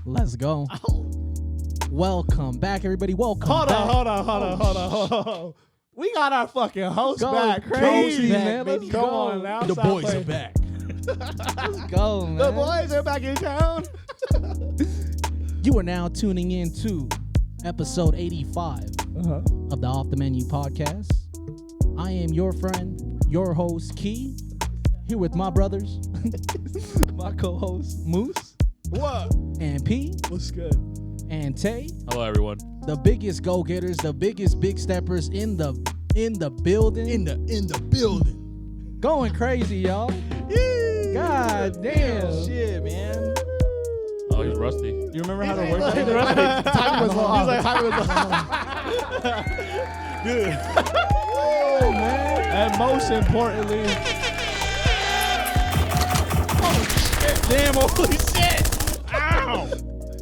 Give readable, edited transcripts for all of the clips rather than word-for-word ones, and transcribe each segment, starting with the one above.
Let's go. Welcome back, everybody. Welcome back. Hold on. We got our fucking host back. Crazy, back, man. baby. Let's Come go. on now. The boys are back. Let's go, man. The boys are back in town. You are now tuning in to episode 85 of the Off the Menu podcast. I am your friend, your host, Key, here with my brothers, my co-host, Moose. What? And P. What's good? And Tay. Hello, everyone. The biggest go-getters, the biggest big steppers in the building. In the building. Going crazy, y'all. God damn. Shit, man. Oh, he's rusty. You remember how to He's work like, that? Time was long. He's like, time was long. Dude. Oh, man. And most importantly, Damn, holy shit. Ow.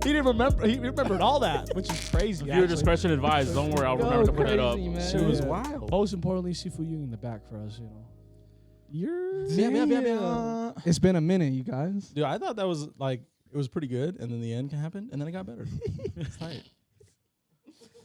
he didn't remember. He remembered all that, which is crazy. Viewer discretion advised. Don't worry, I'll remember to put that up. Man. Shit was wild. Most importantly, Shifu Yu in the back for us. You know, you're. Yeah. It's been a minute, you guys. Dude, I thought that was like, it was pretty good, and then the end happened, and then it got better. It's tight.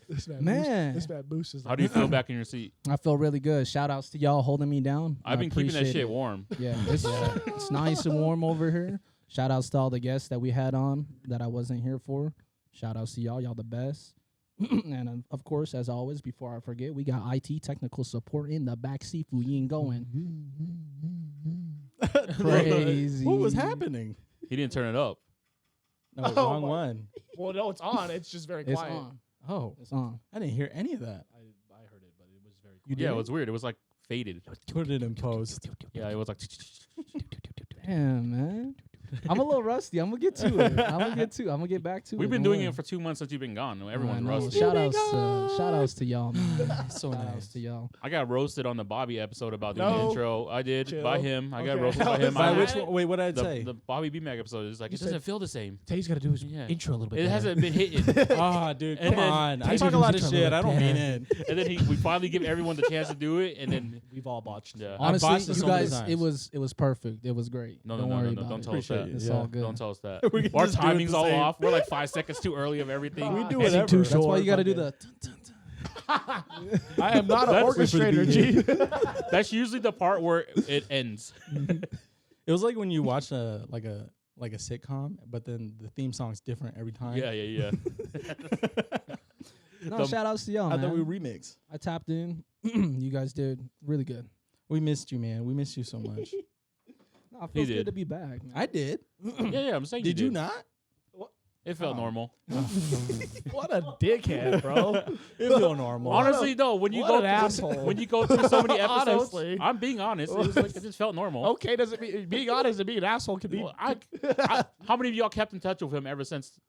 This Man. This man Boost is. How do you feel back in your seat? I feel really good. Shout outs to y'all holding me down. I've been keeping that appreciate shit it. warm. Yeah, it's nice and warm over here. Shout outs to all the guests that we had on that I wasn't here for. Shout outs to y'all the best. And of course, as always, before I forget, we got IT technical support in the back seat. We ain't going crazy. What was happening? He didn't turn it up. No, wrong one. Well, no, it's on. It's just very It's quiet. on. Oh, It's on. I didn't hear any of that. I heard it, but it was very. You Yeah, did? it was weird. It was like faded. Put it in post. Yeah, it was like. Damn, man. I'm a little rusty. I'm gonna get to it. I'm gonna get back to it. We've been Don't doing worry. it for 2 months since you've been gone. I Everyone's know. rusty. Shout outs to y'all, man. So Shout nice. outs to y'all. I got roasted on the Bobby episode about doing No. the intro. I did Chill. by him. I got Okay. roasted by him. By I- which one? Wait, what did I say? The Bobby B Mag episode is like You it doesn't said- feel the same. He's got to do his Yeah. intro a little bit. It hasn't been hitting. Ah, dude, And come then- on. I Take talk it a lot of easy, shit. I don't mean man. it. And then we finally give everyone the chance to do it, and then We've all botched. yeah. I botched Honestly, it you so many guys, times. it was perfect. It was great. No, Don't no, worry no, about don't it. tell us that. Appreciate it. It's Yeah. all good. Don't tell us that. We can Our just do it timing's the all same. off. We're like 5 seconds too early of everything. We do Heading whatever. too That's why short, you got to do fucking- the. I am not an That's- orchestrator, G. That's usually the part where it ends. It was like when you watch a sitcom, but then the theme song's different every time. Yeah. No, The- shout outs to y'all, I man. thought we remix. I tapped in. You guys did really good. We missed you, man. We missed you so much. No, it feels did. good to be back, man. I did. Yeah, I'm saying Did you not? It felt Oh. normal. What a dickhead, bro. It felt normal. Honestly, though, when you what go an asshole. when you go through so many episodes, Honestly. I'm being honest. It was like it just felt normal. Okay, doesn't mean being honest and being an asshole can be. Well, how many of y'all kept in touch with him ever since?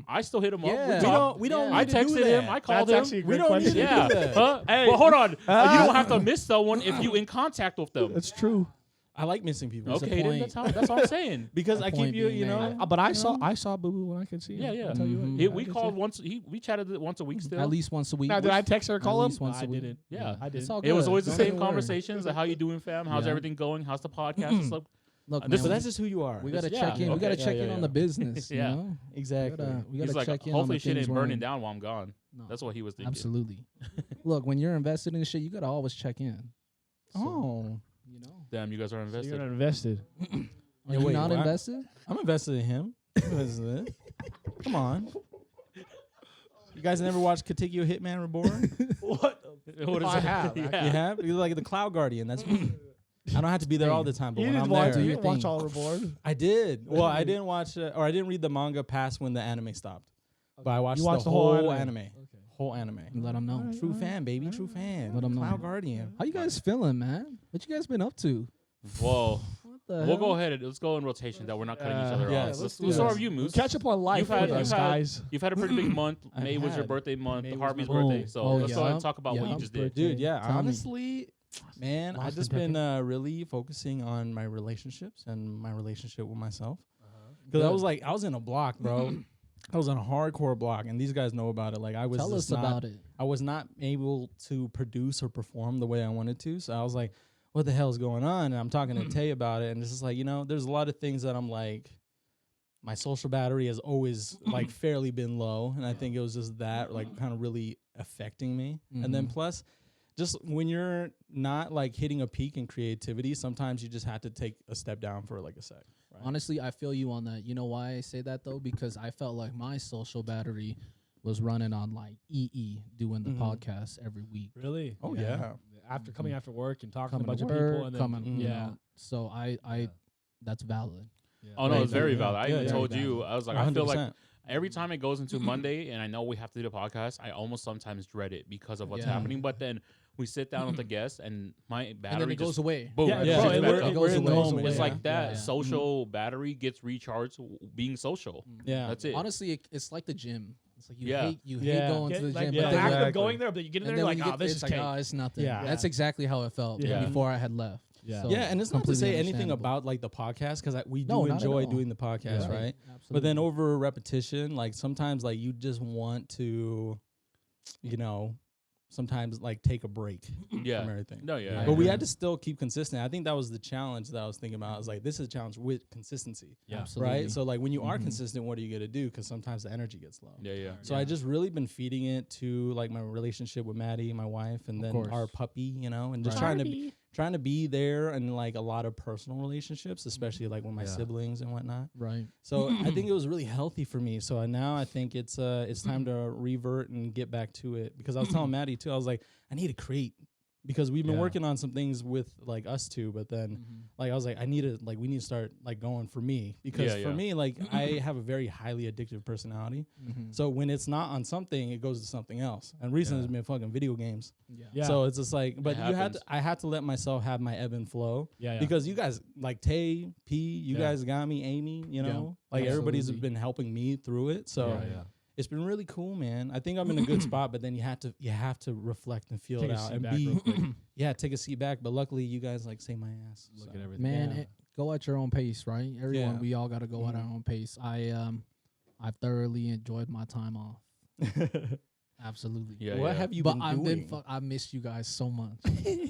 I still hit him Yeah. up. We we talked. don't. We don't. Yeah. I need to do texted him. that. I called That's him. actually a We great don't need question. to Yeah. do that. Huh? Hey. Well, hold on. You don't have to miss someone if you in contact with them. That's true. I like missing people. That's a Okay, then point. that's all I'm saying. Because A I point keep you. being You know. made. But I saw Boo Boo when I could see him. Yeah. I'll tell you what. Mhm. We I called did once. We chatted once a week still. At least once a week. Now, did I text her or At call him? least once I a week. didn't. Yeah. I did. It's all It was good. always the Don't same even worry. conversations. Like, how you doing, fam? How's Yeah. everything going? How's the podcast? and stuff. Look, This- man, But that's just who you are. we gotta yeah, check in. We okay. gotta Yeah, check in on the business. Yeah. You know? Exactly. We He's gotta like, check in. hopefully on the shit things ain't we're burning in. down while I'm gone. No, That's what he was thinking. absolutely. Look, when you're invested in shit, you gotta always check in. So, Oh. you know. Damn, you guys are So invested. you're not invested. Are Yeah, you wait, not what? invested? I'm invested in him. I'm invested in it. Come on. You guys never watched Katikyo Hitman Reborn? What? What is I it? have, Yeah. actually. You have? You're like the Cloud Guardian. That's me. I don't have to be there all the time, but You when didn't I'm watch. there, You your didn't watch thing. All Reborn. I did. Well, I didn't watch, or I didn't read the manga past when the anime stopped. But I watched, You watched the whole anime. anime. Whole anime. Let them know. True fan, baby. True fan. Let 'em know. Cloud Guardian. How you guys feeling, man? What you guys been up to? Whoa. What the We'll hell? go ahead. Let's go in rotation that we're not cutting each other Yeah, off. let's Let's do do that. start with you, Moose. Catch up on life You've had- with us, you've had- guys. You've had a pretty big month. I've May was your had- birthday month. May was Harvey's my birthday. birthday. So Oh, let's go ahead and yeah. talk about what Yeah. you just did. Dude, yeah, Tell me. honestly, man, I've Lost just in been Tekken. really focusing on my relationships and my relationship with myself. Uh-huh. Because I was in a block, bro. I was in a hardcore block, and these guys know about it. Like I was Tell us just not, about it. I was not able to produce or perform the way I wanted to. So I was like, what the hell is going on? And I'm talking to Tay about it, and it's just like, you know, there's a lot of things that I'm like, my social battery has always like fairly been low, and I think it was just that like kind of really affecting me. And then plus, just when you're not like hitting a peak in creativity, sometimes you just have to take a step down for like a sec. Right? Honestly, I feel you on that. You know why I say that though? Because I felt like my social battery was running on like doing the podcast every week. Really? Oh yeah. After coming after work and talking Coming to a bunch to of people, work, and then coming, you yeah. know. So I that's valid. Yeah. Oh no, Very it's very valid. valid. I Yeah, even yeah. told Very you, valid. I was like, I feel like 100%. every time it goes into Monday and I know we have to do the podcast, I almost sometimes dread it because of what's Yeah. happening. But then we sit down with the guests and my battery And then it just goes away. boom. Yeah, it bro, shoots and back we're- up. It goes in the away. moment, It's yeah. like that Yeah. social battery gets recharged being social. Yeah. That's it. Honestly, it's like the gym. It's like you Yeah. hate Yeah. going to the Like, gym. the but act then of Exactly. going there, but you get in and there, then you're when like, you oh, get this it's is like, cake. oh, it's nothing. Yeah. That's exactly how it felt Yeah. before I had left. Yeah. So, Yeah, and it's not to completely say anything understandable. about like the podcast because we No, do not at enjoy all. doing the podcast, Yeah. right? Absolutely. But then over repetition, like sometimes like you just want to, you know, sometimes like take a break Yeah. from everything. No, yeah. But we Yeah. had to still keep consistent. I think that was the challenge that I was thinking about. I was like, this is a challenge with consistency, Yeah. Absolutely. right? So like when you are Mhm. consistent, what are you going to do? Because sometimes the energy gets low. Yeah, yeah. So I just really been feeding it to like my relationship with Maddie, my wife, and Of then course. our puppy, you know, and just Right. trying to be there in like a lot of personal relationships, especially like with my Yeah. siblings and whatnot. Right. So I think it was really healthy for me. So now I think it's time to revert and get back to it, because I was telling Maddie too. I was like, I need to create, because we've been Yeah. working on some things with like us two, but then like I was like, we need to start like going for me, because Yeah, for yeah. me, like I have a very highly addictive personality. So when it's not on something, it goes to something else. And recently Yeah. it's been fucking video games. Yeah. Yeah. So it's just like, but happens. I had to let myself have my ebb and flow. Yeah, yeah. Because you guys like Tay, P, you Yeah. guys got me, Amy, you know, like everybody's absolutely. been helping me through it. So yeah. it's been really cool, man. I think I'm in a good spot, but then you have to reflect and feel Take it a out seat and back be, real quick. take a seat back. But luckily you guys like say my ass. Look so. at everything. Man, Yeah. go at your own pace, right? Everyone, Yeah. we all got to go at our own pace. I've thoroughly enjoyed my time off. Absolutely. Yeah, What yeah. have you But been I've doing? been I miss you guys so much.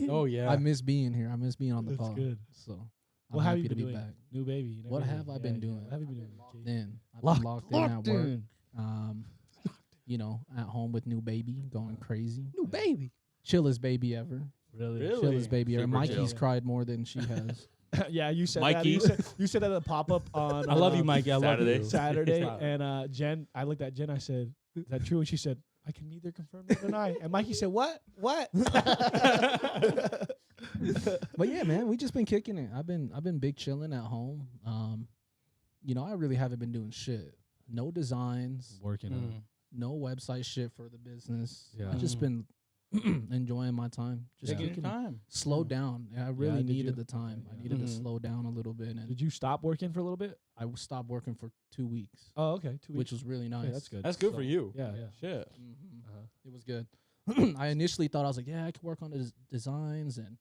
Oh yeah. I miss being here. I miss being on the That's pod. good. So I'm What have happy you to been be doing? back. New baby. you know, What everything. have I been doing? What have you been doing? Kate? Then I've been locked in at work. You know, at home with new baby, going crazy. New baby. Chillest baby ever. Really? Really? Chillest baby ever. Super Mikey's chill. cried more than she has. Yeah, you said Mikey. that. You said that at the pop up on. I love you, Mikey. I love Saturday. you. Saturday, Stop. and Jen. I looked at Jen. I said, "Is that true?" And she said, "I can neither confirm nor deny." And Mikey said, "What? What?" But yeah, man, we just been kicking it. I've been big chilling at home. You know, I really haven't been doing shit. No designs, Working Mm. no website shit for the business. Yeah. I've just been enjoying my time. Just Taking kicking your it. time. Slow down. I really did needed you? the time. I Yeah. needed to Mhm. slow down a little bit, and Did you stop working for a little bit? I stopped working for 2 weeks, Oh, okay. 2 weeks. which was really nice. Okay, that's good. That's good So, for you. Yeah, yeah. Shit. Mhm. Uh-huh. It was good. I initially thought I was like, yeah, I could work on the designs and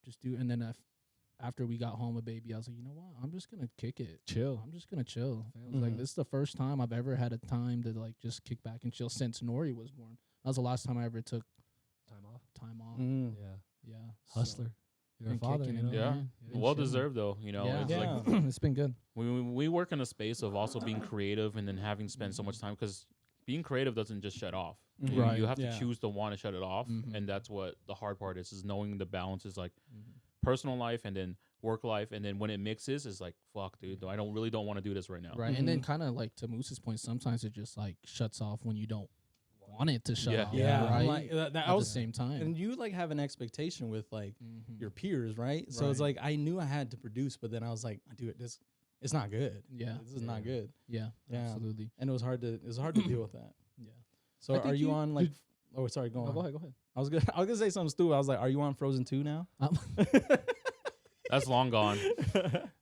just do. And then after we got home with baby, I was like, you know what? I'm just gonna kick it. Chill. I'm just gonna chill. I was like, Mhm. this is the first time I've ever had a time to like just kick back and chill since Nori was born. That was the last time I ever took Time off. time off. Mm. Yeah. Yeah, Hustler. You're a been father. kicking You it, know? Yeah. man. Been Well chilling. deserved though, you know. Yeah. It's Yeah. like It's been good. we work in a space of also being creative and then having spent so much time, because being creative doesn't just shut off. Mhm. You- Right. You have to Yeah. choose to want to shut it off, Mhm. and that's what the hard part is knowing the balance is like Mhm. personal life and then work life, and then when it mixes, it's like fuck, dude. I don't want to do this right now. Right, and then kind of like to Moose's point, sometimes it just like shuts off when you don't want it to shut Yeah. off. Yeah. right. Like, that At I the was, same time. and you like have an expectation with like Mhm. your peers, right? So it's Right. like I knew I had to produce, but then I was like, dude, it's not good. Yeah. This is not good. Yeah, Yeah. absolutely. And it was hard to deal with that. Yeah. So I think are you you- on like? Oh, sorry. Go No, on. go ahead. I was gonna say something stupid. I was like, are you on Frozen 2 now? That's long gone.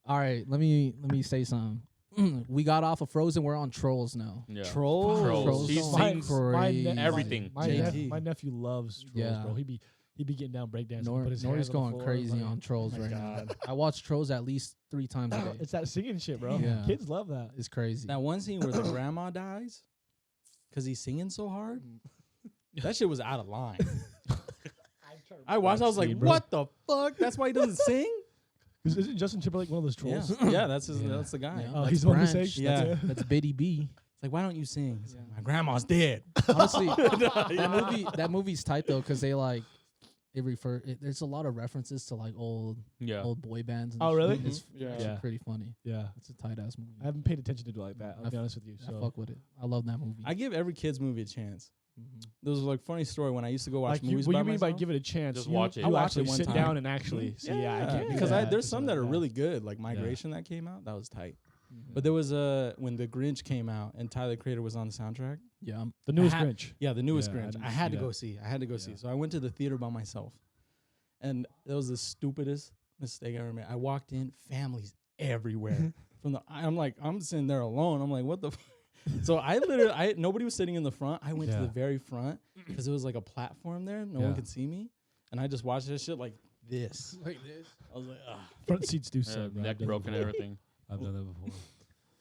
All right, let me say something. We got off of Frozen. We're on Trolls now. Yeah. Trolls. Trolls. He going sings crazy. everything. JT. My nephew loves Trolls, Yeah. bro. He be getting down breakdancing. Nori's going crazy on Trolls Oh my right now. God. I watch Trolls at least 3 times a day. It's that singing shit, bro. Yeah. Kids love that. It's crazy. That one scene where the grandma dies because he's singing so hard. That shit was out of line. I watched. I was like, See, bro. what the fuck? That's why he doesn't sing. Because isn't Justin Timberlake one of those Yeah, trolls? yeah, that's the guy. Yeah. Oh, That's he's the one who Branch. sings? Yeah. That's Biddy B. It's like, why don't you sing? He's like, Yeah. my grandma's dead. Honestly, that movie's tight though, because they like there's a lot of references to like old boy bands. And Oh, really? shit. It's Yeah. actually pretty funny. Yeah. It's a tight ass movie. I haven't paid attention to it like that. I'll be honest with you. I So fuck with it. I love that movie. I give every kid's movie a chance. Mhm. There was like funny story when I used to go watch like movies. what by you mean by myself. give it a chance? Just you, watch it. You I watched actually it one sit time. down and actually see. Yeah, I can't do because that. there's some that are Yeah. really good, like Migration that came out. That was tight. Mhm. But there was when the Grinch came out and Tyler the Creator was on the soundtrack. Yeah. The newest had- Grinch. Yeah, the newest Yeah, I Grinch. didn't I had see to go that. see. I had to go see. Yeah. So I went to the theater by myself, and it was the stupidest mistake I ever made. I walked in, families everywhere. I'm sitting there alone. I'm like, what the. So I literally, nobody was sitting in the front. I went to Yeah. the very front because it was like a platform there. No one Yeah. could see me, and I just watched this shit like this. Like this. I was like, ugh. Front seats do suck. bro. neck I've done it broken and before. everything. I've done that before.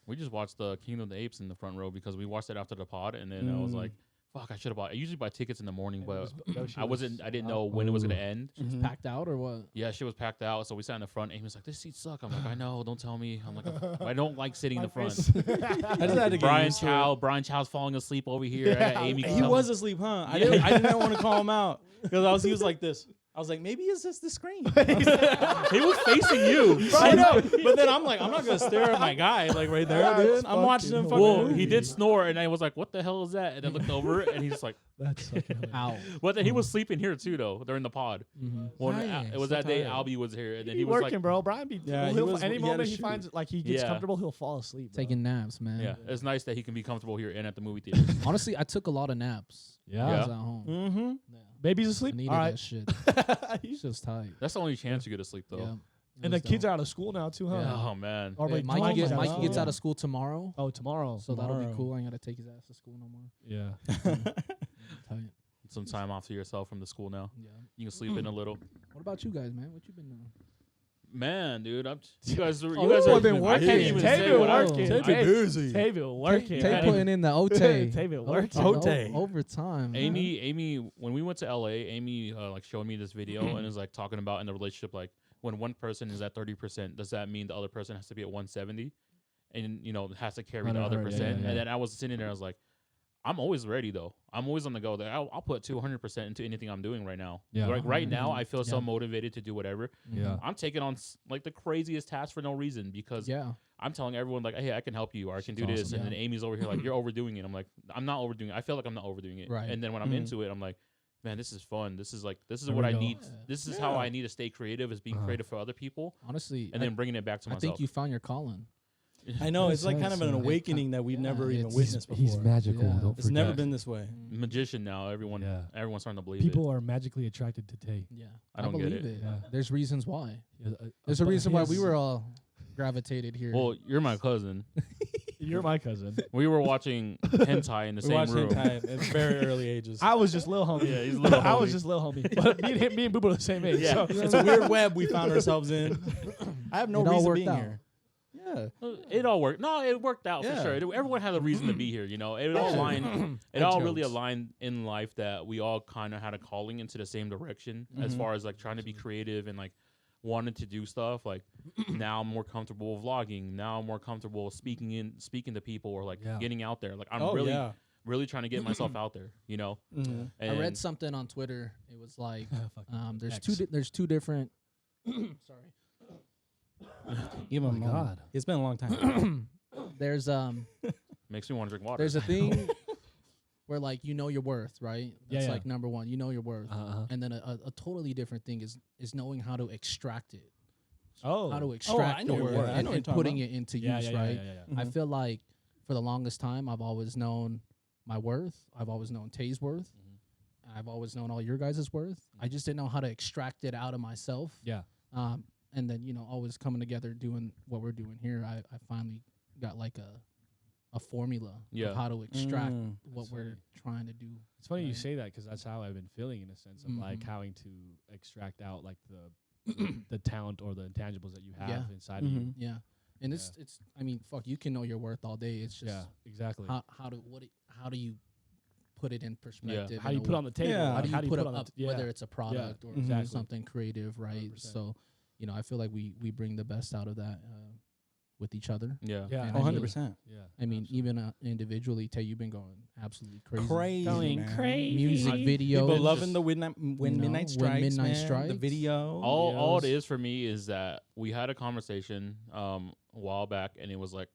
We just watched the Kingdom of the Apes in the front row because we watched it after the pod, and then I was like, "Fuck, I should have bought." I usually buy tickets in the morning, but I didn't know when it was gonna end. It's Mhm. packed out or what? Yeah, shit was packed out, so we sat in the front. Amy was like, "This seat suck." I'm like, "I know, don't tell me." I'm like, "I don't like sitting in the front." I just had to get used to it. Brian Chow's falling asleep over here. I got Amy. He was asleep, huh? I didn't want to call him out because he was like this. I was like, maybe it's just the screen. He was facing you. I know, but then I'm like, I'm not gonna stare at my guy like right there, dude. I'm watching him. Well, he did snore, and I was like, "What the hell is that?" And I looked over, and he's like, That's fucking hilarious. Ow. "But then he was sleeping here too, though, during the pod." Mm-hmm. Well, Nice. it was So that day tired. Albie was here, and then He he was working, like, bro. Brian be Yeah, he he'll was- any he had moment to he shoot. finds like he gets Yeah. comfortable, he'll fall asleep. Bro. Taking naps, man. "Yeah, it's nice that he can be comfortable here and at the movie theater." Honestly, I took a lot of naps when I Yeah. was at home. Mm-hmm. Yeah. Baby's I asleep. needed All that right. shit. It's just tight. That's the only chance you get to sleep, though. Yeah. And the kids are out of school now too, huh? Yeah. Oh man, Or Hey, wait, Mikey, Mikey's Mikey gets school. out of school tomorrow, Oh, tomorrow. so that'll be Tomorrow. cool. I ain't gotta take his ass to school no more. Yeah. Tight. some time off to yourself from the school now. Yeah. You can sleep in a little. What about you guys, man? What you been doing? Man, dude, you guys are. Oh, You guys I've are. been I working. can't even Tay say been what I- working. Tay Tay- busy. Tay been working. Tay putting in the OT. Tay been working. Overtime. man. Amy, when we went to LA, Amy like showed me this video and is like talking about in the relationship, like when one person is at 30%, does that mean the other person has to be at 170, and has to carry I the know, other heard, yeah, percent? yeah. And then I was sitting there, I was like, I'm always ready though. I'm always on the go. There, I'll put 200% into anything I'm doing right now. Yeah. Like right now, I feel so Yeah. motivated to do whatever. Yeah. I'm taking on like the craziest tasks for no reason because Yeah. I'm telling everyone like, hey, I can help you or I can do That's this. awesome. And then Amy's over here like, you're overdoing it. I'm like, I'm not overdoing it. I feel like I'm not overdoing it. Right. And then when I'm Mhm. into it, I'm like, man, this is fun. This is There what we I go. need. Yeah. This is how I need to stay creative, is being Uh-huh. creative for other people Honestly, and then bringing it back to I myself. think you found your calling. I know it's like Yes, kind of an yes. awakening that we've Yeah, never even it's- witnessed before. He's magical. Yeah. Don't It's never forget. been this way. Magician now. Everyone's starting to believe People are magically attracted to Tay. Yeah. I don't get believe it. Yeah. There's reasons why. He has There's a reason why we his- were all gravitated here. it. Well, you're my cousin. You're my cousin. We were watching hentai in the We same watched room. hentai at very early ages. I was just Lil Homie. Yeah, he's Lil I was Homie. just Lil Homie. But me and Boo Boo are the same age. Yeah. So. It's a weird web we found ourselves in. I have no It all reason worked being out. here. Yeah. It all worked. No, it worked out Yeah. for sure. Everyone had a reason to be here. It all aligned. It I all really jokes. aligned in life that we all kind of had a calling into the same direction as Mhm. far as like trying to be creative and like wanted to do stuff. Like now I'm more comfortable vlogging. Now I'm more comfortable speaking to people or like Yeah. getting out there. Like I'm Oh, really yeah. really trying to get myself out there. Mhm. I read something on Twitter. It was like Fucking there's X. there's two different sorry. Give him Oh a my moment. God. It's been a long time. There's makes me want to drink water. there's a thing where like you know your worth, right? That's Yeah. like number one. You know your worth. Uh-huh. And then a totally different thing is knowing how to extract it. Oh. How to extract I know the your worth worth. I know and, what you're and talking putting about. it into Yeah, use, yeah, right? yeah, yeah. I Mhm. feel like for the longest time I've always known my worth. I've always known Tay's worth. I've always known all your guys' worth. I just didn't know how to extract it out of myself. Yeah. And then, always coming together doing what we're doing here, I finally got like a formula Yeah. of how to extract Mm. what we're trying to do. It's funny you Right. say that because that's how I've been feeling in a sense of like Mhm. having to extract out like the talent or the intangibles that you have Yeah. inside of you. Mhm. Yeah. And it's I mean, fuck, you can know your worth all day. It's just Yeah, exactly. how do you put it in perspective? How do you put it on the table? Yeah. how Like, do you put it on up, the whether it's a product or Exactly. something creative, right? 100%. So, you know, I feel like we bring the best out of that with each other. Yeah. Yeah. And Oh, I mean, 100%. Yeah. I mean, even individually, Tay, you've been going absolutely crazy. Crazy, man. Music videos. People loving just- the when Midnight When Strikes, Midnight man. The Strikes. video. All it videos. is for me is that we had a conversation a while back, and it was like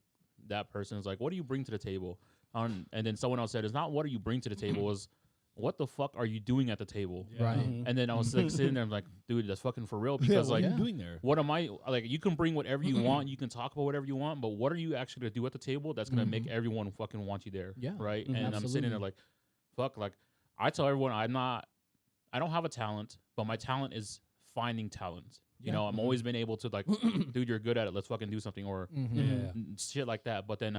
that person is like, "What do you bring to the table?" And then someone else said, "It's not what do you bring to the table, is what the fuck are you doing at the table?" Yeah. Right. Mhm. And then I was like sitting there, I'm like, "Dude, that's fucking for real." Yeah, Because what like, are you doing there? what am I like? You can bring whatever you want, you can talk about whatever you want, but what are you actually gonna do at the table that's gonna make everyone fucking want you there? Yeah. Right. Mhm. And I'm sitting there Absolutely. like, fuck. Like, I tell everyone I don't have a talent, but my talent is finding talent. You Yeah. know, I'm always been able to like, dude, you're good at it. Let's fucking do something, or Yeah. shit like that. But then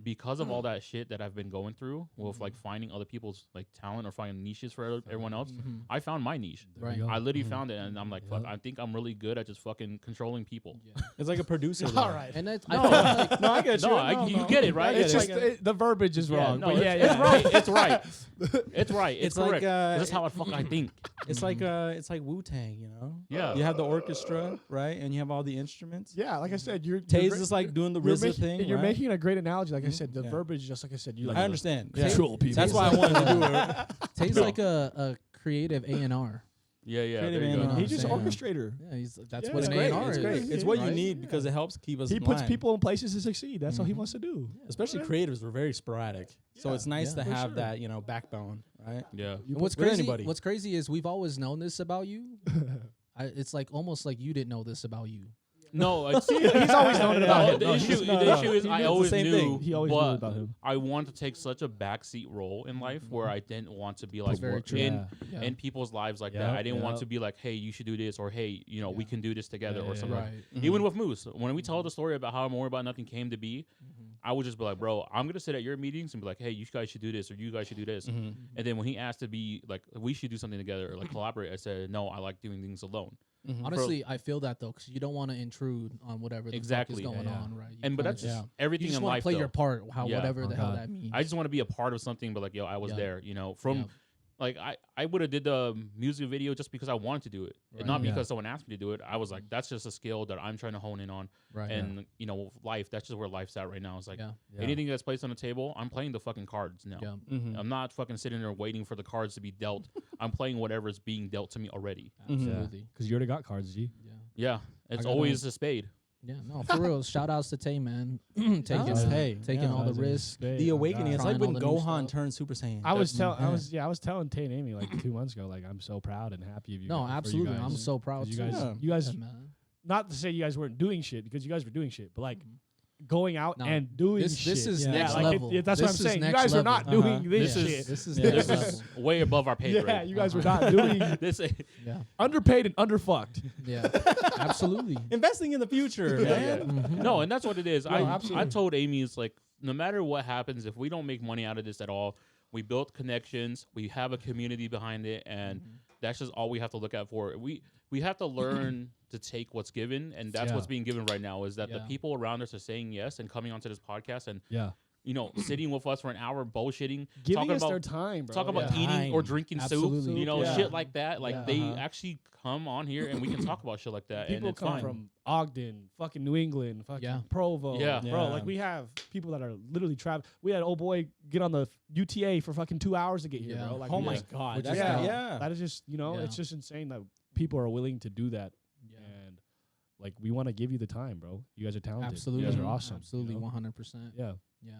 because of all that shit that I've been going through with like finding other people's like talent or finding niches for everyone else, I found my niche. There Right. you go. I literally found it, and I'm like, fuck, Yeah. I think I'm really good at just fucking controlling people. Yeah. It's like a producer. All right. And that's No. I feel like No, I get you. No, you get it, right? It's It's just like the verbiage is wrong. no, but it's, yeah, it's right. It's right. It's right. It's It's like, correct. That's how I fuck I think. It's like Wu-Tang, you know? Yeah. You have the orchestra, right? And you have all the instruments. Yeah, like I said, you're Tay's great- just like doing the you're RZA making, thing. You're right? making a great analogy. Like I said, the Yeah. verbiage, just like I said, you like I understand. control people. That's why I wanted to do it. Tay's like a creative A&R. Yeah, yeah. Creative There you go. A&R. He's just Yeah. orchestrator. Yeah, that's Yeah, what it's an great, A&R It's is. great. It's what you right? need because it helps keep us He in puts line. people in places to succeed. That's all he wants to do. Especially creatives, we're very sporadic. So it's nice Yeah. to For have sure. that, backbone, right? Yeah. And what's with crazy? anybody. What's crazy is we've always known this about you. It's like almost like you didn't know this about you. No, it's, He's always known it about him. The No, issue, no, the no. issue is He I knew the always same knew, thing. He always knew but about him. I wanted to take such a backseat role in life where I didn't want to be like very true. Yeah. in people's lives like Yeah, that. I didn't want yeah. to be like, hey, you should do this, or hey, we can do this together, Yeah, or yeah, something. Right. Like Even with Moose, when we told the story about how More About Nothing came to be, I would just be like, bro, I'm gonna sit at your meetings and be like, hey, you guys should do this, or you guys should do this. And then when he asked to be like, we should do something together, or like collaborate, I said, no, I like doing things alone. Honestly, I feel that though, because you don't want to intrude on whatever the Exactly. fuck is going Yeah, yeah. on, right? You And but kinda that's just you everything just in want life. to play though. your part, Yeah. whatever Oh, the hell God. that means. I just want to be a part of something, but like, yo, I was Yeah. there, from Yeah. like I would have did the music video just because I wanted to do it, Right. and not Yeah. because someone asked me to do it. I was like, that's just a skill that I'm trying to hone in on, right. and life. That's just where life's at right now. It's like yeah. anything that's placed on the table, I'm playing the fucking cards now. Yeah. I'm not fucking sitting there waiting for the cards to be dealt. I'm playing whatever is being dealt to me already. Absolutely. Because you already got cards, G. Yeah. Yeah, it's gotta- always a spade. Yeah. No, for real. Shout outs to Tay, man. taking outs to Tay. taking Yeah. all the risks. The awakening. It's Trying like when all the new Gohan stuff. turned Super Saiyan. I was Yeah. telling Tay and Amy like 2 months ago, like I'm so proud and happy of you. No, guys- for you absolutely. guys. I'm so proud you too. guys, Yeah. you guys, Yeah, man. not to say you guys weren't doing shit because you guys were doing shit, but like going out No, and doing this shit. is Yeah. next like level. that's what I'm This is saying. You next guys were level. not doing this This is- shit. This is Yeah. next This level. is way above our pay grade. Yeah, you guys were Uh-huh. not doing This Yeah. underpaid and underfucked. Yeah. Absolutely. Investing in the future, man. Mhm. No, and that's what it is. I absolutely. told Amy, it's like, no matter what happens, if we don't make money out of this at all, we built connections, we have a community behind it, and that's just all we have to look out for. We have to learn to take what's given, and that's Yeah. what's being given right now, is that the Yeah. people around us are saying yes and coming onto this podcast and Yeah, sitting with us for an hour bullshitting, giving talking us about their time, bro. talking about Yeah. eating or Time. drinking Absolutely. soup, Yeah. shit like that. Like Yeah. they Uh-huh. actually come on here and we can talk about shit like that, and People it's come fine. from Ogden, fucking New England, fucking Yeah. Provo. Yeah. Bro, Yeah. like we have people that are literally traveling. We had old boy get on the UTA for fucking 2 hours to get here, Yeah. bro. Like Oh we my just- God. Which That's is yeah, dope. yeah. that is just, Yeah. it's just insane that people are willing to do that. Yeah. And like we want to give you the time, bro. You guys are talented. Absolutely. You guys are awesome. Absolutely. you know? 100%. Yeah. Yeah.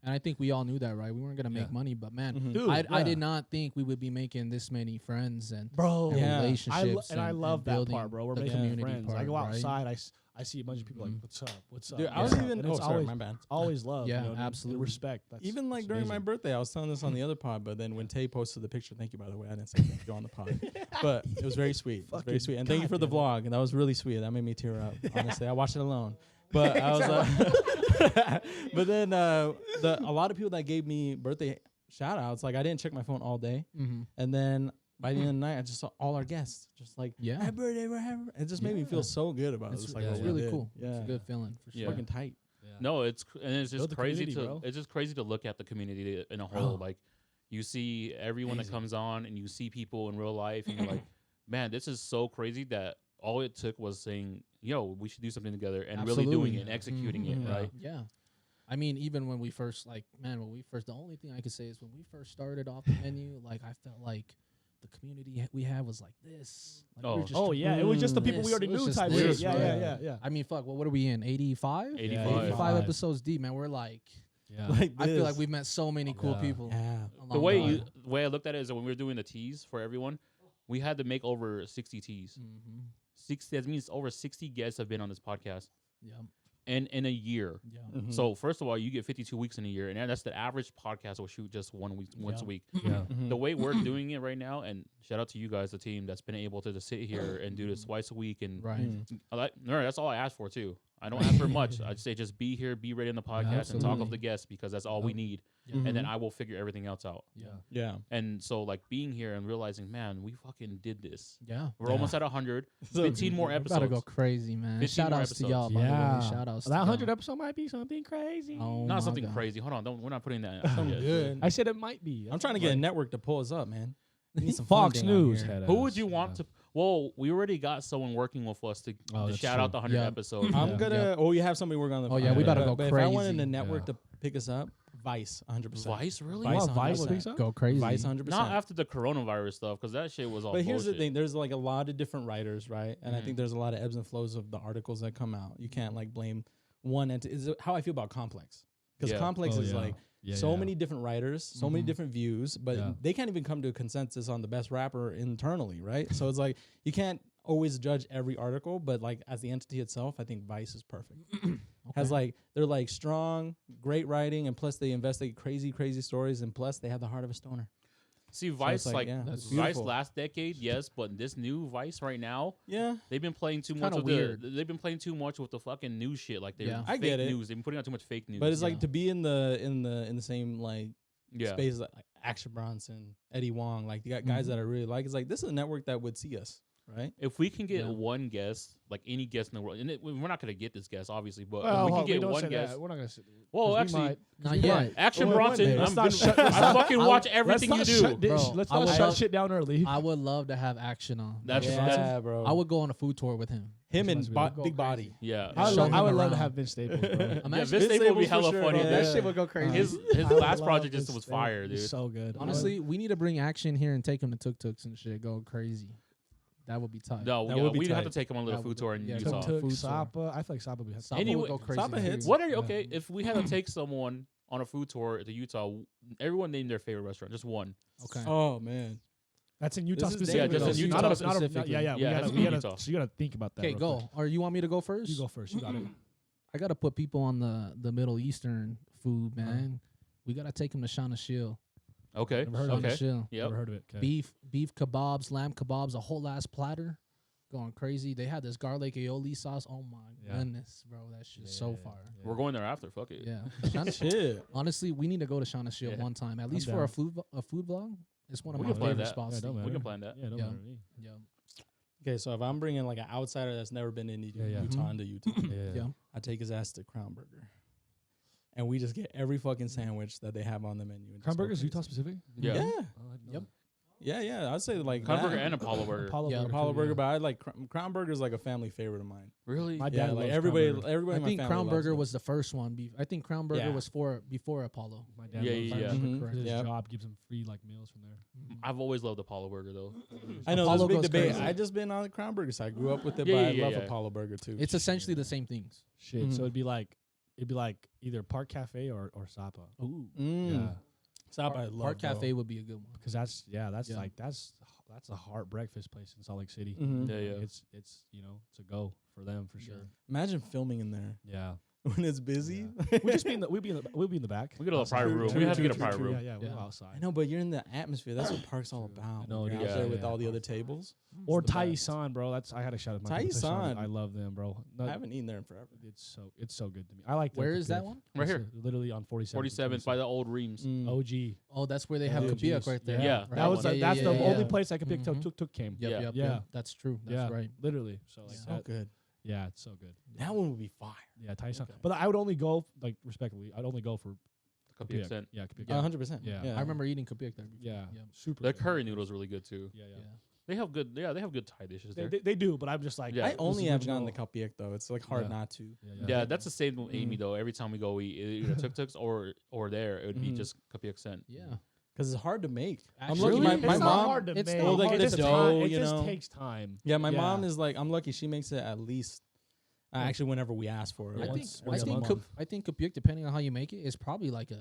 And I think we all knew that, right? We weren't going to make Yeah. money, but man, Mhm. Dude, I yeah. did not think we would be making this many friends and Bro, Yeah. relationships. I and love that building part, bro. We're the making community friends. part, I go right? outside, I see a bunch of people like, Mhm. what's up? What's up? Dude, I what's was up?" even. And Oh, it's sorry, always, my bad. always love. Yeah, you know, and absolutely. respect. That's, Even like it's during my amazing. birthday, I was telling this on the other pod, but then when Tay posted the picture, thank you, by the way, I didn't say thank you on the pod, but it was very sweet. It was very Fucking sweet, and thank you for the goddamn vlog, and that was really sweet. That made me tear up. Honestly, I watched it alone, but I was. But then a lot of people that gave me birthday shout outs, like I didn't check my phone all day, Mm-hmm. and then by the end of the night, I just saw all our guests, just like Yeah. happy birthday, we're happy. It just made me Yeah. feel so good about it. It's, Just like yeah, what it's we really did. cool. Yeah, It's a good feeling for sure. Yeah. fucking tight. Yeah. No, it's Build just the crazy community, to bro. it's just crazy to look at the community in a Bro. whole. Like you see everyone that Amazing. comes on and you see people in real life and you're like, man, this is so crazy that all it took was saying, "Yo, we should do something together," and really doing it and executing it, right? Yeah. I mean, even when we first, the only thing I could say is when we first started off the menu, like, I felt like the community we had was like this. Like, we were just it was just the people we this. already It was knew just type this, shit. Yeah. I mean, fuck, what are we in? 85? 85. Episodes deep, man. We're like, Yeah. I feel like we've met so many cool people. Yeah. The way I looked at it is that when we were doing the teas for everyone, we had to make over 60 teas. 60, that means over 60 guests have been on this podcast. Yeah. And in a year. Yeah. So first of all, you get 52 weeks in a year, and that's the average podcast will shoot just once a week. Yeah. The way we're doing it right now, and shout out to you guys, the team that's been able to just sit here and do this twice a week, and that's all I asked for too. I don't ask for much. I'd say just be here, be ready in the podcast, and talk of the guests because that's all we need, and then I will figure everything else out. Yeah. And so like being here and realizing, man, we fucking did this. Yeah. We're almost at 100. 15 more We're episodes. about to go crazy, man. 15 Shout more outs to y'all, episodes. by the Yeah. way. Shout outs to That y'all. 100 episode might be something crazy. Oh Not my something God. crazy. Hold on, we're not putting that. Something good. I said it might be. I'm trying to get a network to pull us up, man. We need some Fox funding out News. here. Had Who would us, you want to? Well, we already got someone working with us to that's shout true. out the 100 Yeah. episodes. I'm gonna. Oh, you have somebody working on the. Oh, yeah, we better go But if I wanted crazy. the network to pick us up, Vice, 100%. Vice, really? You want Vice 100%. picks up? Go crazy. Vice, 100%. Not after the coronavirus stuff, because that shit was all. But here's the bullshit. thing: there's like a lot of different writers, right? And I think there's a lot of ebbs and flows of the articles that come out. You can't like blame one entity. Is how I feel about Complex, because Yeah. Complex is like so many different writers, so many different views, but they can't even come to a consensus on the best rapper internally, right? So it's like you can't always judge every article, but like as the entity itself, I think Vice is perfect. Has like they're like strong, great writing, and plus they investigate crazy stories, and plus they have the heart of a stoner. See, Vice, like, like, yeah, Vice beautiful. last decade, yes, but this new Vice right now, Yeah, they've been playing too much kinda with weird. they've been playing too much with the fucking news shit. Like they're I fake get it. news. They've been putting out too much fake news. but it's like to be in the same like yeah. space like Action Bronson, Eddie Wong, like you got guys that I really like. It's like this is a network that would see us, right? If we can get one guest, like any guest in the world, and we're not gonna get this guest obviously, but Well, if we hold can get don't one say guest. that. We're not gonna say Well, 'cause we actually, might- Not yet. Action Well, Bronson, let's I'm not gonna, shut- let's I not- fucking watch Let's everything not you shut do. this- Bro, let's I not would shut love- shit down early. I would love to have action on. That's Yeah, bro. I would go on a food tour with him. Him and Let's go Big Body. Yeah. I Show would, him I would love to around. have Vince Staples, bro. Yeah, Imagine Vince Vince Staples would be Staples for hella sure, funny. bro. dude. That shit would go crazy. His I last love project Vince just was Staples. fire, dude. He's so good. Honestly, we need to bring action here and take him to tuk-tuks and shit. Go crazy. That would be tight. No, That yeah, would be we'd have to tight. take him on a little That food would- tour in yeah, Utah. Tuk-tuk, Food tour. Sapa. I feel like Sapa would have Sapa Anyway, would go crazy. Sapa too. hits. What are you okay? If we had to take someone on a food tour to Utah, everyone named their favorite restaurant, just one. Okay. Oh man. That's in Utah This is specifically. dangerous. Yeah, just in Not Utah a- not a- specifically. Yeah, Yeah, it has to we be gotta, Utah. so you gotta think about that. Okay, real go. quick. Or you want me to go first? You go first. You got it. I gotta put people on the Middle Eastern food, man. We gotta take them to Shana Shil. Okay. Never heard of Shana Okay. Shil. Yep. Never heard of it. Okay. Beef kebabs, lamb kebabs, a whole ass platter, going crazy. They had this garlic aioli sauce. Oh my Yeah. goodness, bro, that shit's so Yeah, fire. yeah. We're going there after. Fuck it. Yeah, Shana, Shit. honestly, we need to go to Shana Shil Yeah. one time, at least I'm for a down. food vlog. It's one of We my can plan favorite that. spots. Yeah, to don't eat. matter. We can plan that. Yeah, don't Yeah. matter to me. Yeah, Okay, so if I'm bringing like an outsider that's never been in Yeah. Utah into Utah, yeah. I take his ass to Crown Burger, and we just get every fucking sandwich that they have on the menu. and just Crown go Burger's crazy. Utah specific? Yeah. Yeah, Oh, I didn't know Yep. yeah. I'd say like Crown that. Burger and Apollo Burger. Apollo Yeah. Burger. Apollo too, Burger, yeah. but I like Crown Burger is like a family favorite of mine. Really? My Yeah, dad like loves everybody, Crown Burger. everybody. I in my think family Crown loves Burger it. was the first one. I think Crown Burger Yeah. was before Apollo. My dad Yeah, loves yeah, Crown yeah. Burger. Mhm. 'Cause His Yep. job gives him free like meals from there. I've always loved Apollo Burger though. I know there's a Apollo big goes debate. crazy. I just been on the Crown Burger side. I grew up with it, Yeah, but yeah, I yeah, love yeah. Apollo Burger too. It's essentially the same things. Shit. So Mhm. it'd be like either Park Cafe or Sapa. Ooh, Yeah. Stop, I love Park bro. Cafe would be a good one. Because that's Yeah. like that's a heart breakfast place in Salt Lake City. Mhm. Yeah, yeah. It's it's a go for them for sure. Imagine filming in there Yeah. when it's busy. We'd just be in the we'd be in the back. We get a little outside. private room. We have to get a private room. Yeah, we're Yeah. outside. I know, but you're in the atmosphere. That's what Park's all about. No, You're it out is. there Yeah, with yeah. all the other tables. Or It's the Tai best. San, bro. That's I had a shout out my Tai people, San. I love them, bro. No, I haven't eaten there in forever. it's so good to me. I like. Where their is that Kapik. one? Right It's, here. literally on 47. 47th by the old Reams. Mm. OG. Oh, that's where they Yeah, have the Kapiak OGs. right there. Yeah. Right. That was one. that's the yeah, only yeah. place I could pick Mhm. Tuk came. Yep, Yeah. yep, Yeah. yep. That's true. That's Yeah. right. Literally. So like So that, good. yeah, it's so good. That one would be fire. Yeah, Tai San. Okay. But I would only go like respectfully. I'd only go for Kapik Kapik. cent. Yeah, Kapik. 100%. Yeah. I remember eating Kapiak there. Before. Yeah. Yeah. Super. The good. curry noodles really good too. Yeah, yeah. Yeah. They have good. Yeah, they have good Thai dishes there. They do, but I'm just like, Yeah. I only have original. gone to Kapiek though. It's like hard Yeah. not to. Yeah, that's the same with Amy though. Every time we go, we either tuk-tuks or there, it would be Mhm. just Kapiek Sen. Yeah. Because it's hard to make. I'm Actually, lucky. It's My not mom. hard to it's make. not Well, like It the just dough, it you just know. takes time. Yeah, my mom is like, I'm lucky. She makes it at least. Actually, whenever we ask for it, I think once I a think month. I think Kapiek, depending on how you make it, is probably like a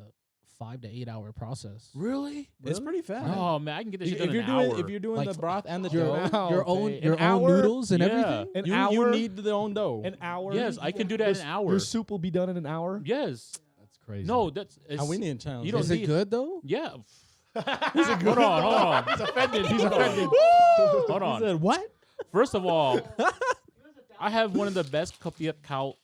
5 to 8 hour process. Really? It's pretty fast. Oh man, I can get this shit If done you're in an doing hour. if you're doing Like, the broth and the your dough, own, your own, okay. your An own hour? noodles and Yeah. everything. An you hour. need the own dough. An hour. Yes, I can do that in an hour. Your soup will be done in an hour. Yes. That's crazy. No, that's it's, we need a challenge. You don't Is it need- good though? Yeah. He's a Hold on. He's offended. He's offended. Hold He on. said what? First of all, I have one of the best Kapiek cow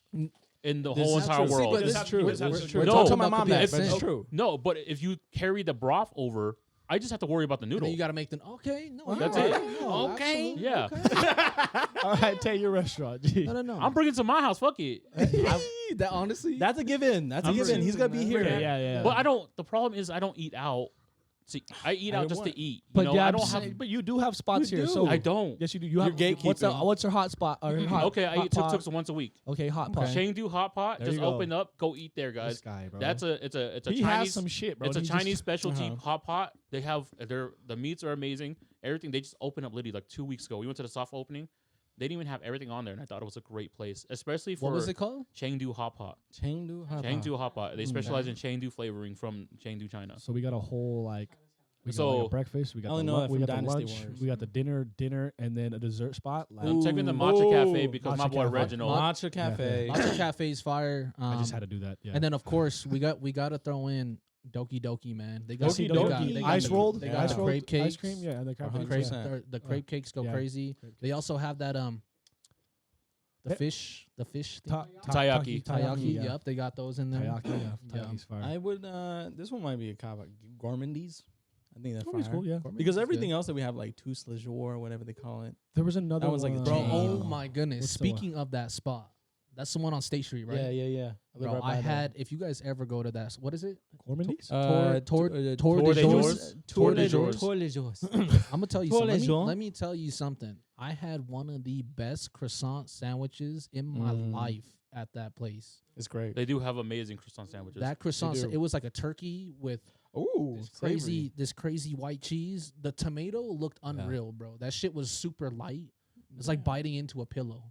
in the whole is entire true. world. but This this is true. This This is is true. No, Don't tell talking my about mom the that, big but it's thing. true. No, but if you carry the broth over, I just have to worry about the And noodle. then you got to make them. Okay, no, That's you're it. right. No, Okay. absolutely, Yeah. okay. All right, take your restaurant. Gee. No. I'm bringing to my house. Fuck it. that honestly. That's a given. That's a I'm given. assuming, He's gonna be man. here. Yeah. But I don't. The problem is I don't eat out. See, I eat out just to eat. But You know, yeah, I don't have. But you do have spots You here. do. So I don't. yes, you do. You You're have gatekeeping. What's your hot spot? Or hot, Okay, I hot eat pot? tuk-tuks once a week. Okay, hot pot. Chengdu hot pot. There Just you go. open up, go eat there, guys. This guy, bro. It's a he Chinese. has some shit, bro. It's a He Chinese just- specialty Uh-huh. hot pot. They have the meats are amazing. Everything they just opened up literally like 2 weeks ago. We went to the soft opening. They didn't even have everything on there, and I thought it was a great place, especially for what was it called? Chengdu hot pot. Chengdu hot pot. Chengdu hot pot. They specialize in Chengdu flavoring from Chengdu, China. So we got a whole like. We got So- like a breakfast. We got I only the, know lu- that we from got the Dynasty lunch. Warriors. We got the dinner, and then a dessert spot. Like, I'm checking the Ooh. Matcha Cafe Ooh. because my Matcha boy Cafe. Reginald. Matcha Cafe. Matcha Cafe's fire. I just had to do that. Yeah. And then of course we got to throw in Doki Doki, man. They got Doki they got- Doki. they got ice the- rolled, They yeah. got ice the rolled crepe cakes. ice cream. Yeah, and the crepe Uh-huh. cakes. Crepe, Yeah. the crepe cakes go Yeah. crazy. They also have that the fish thing. Taiyaki. Taiyaki. Yeah. Yep, they got those in there. Taiyaki. Yeah. Yeah. Taiyaki's fire. I would. This one might be a cop. Gourmandies. I think that's Gourmet's fire. cool, yeah. Because Gourmet's everything good. else that we have, like tous le jour, whatever they call it. There was another That one's like a one. Bro, chain. oh my goodness. What's the one? Speaking of that spot, that's the one on State Street, right? Yeah. Bro, I had. If you guys ever go to that, what is it? Gourmandies? Tour Tour de de Jours. Jours. Tour de Jours. Tour de jours. I'm gonna tell you Tour something. de Jours. Let me tell you something. I had one of the best croissant sandwiches in my life at that place. It's great. They do have amazing croissant sandwiches. That croissant, do. it was like a turkey with Ooh, this crazy white cheese. The tomato looked unreal, bro. That shit was super light. It's like biting into a pillow.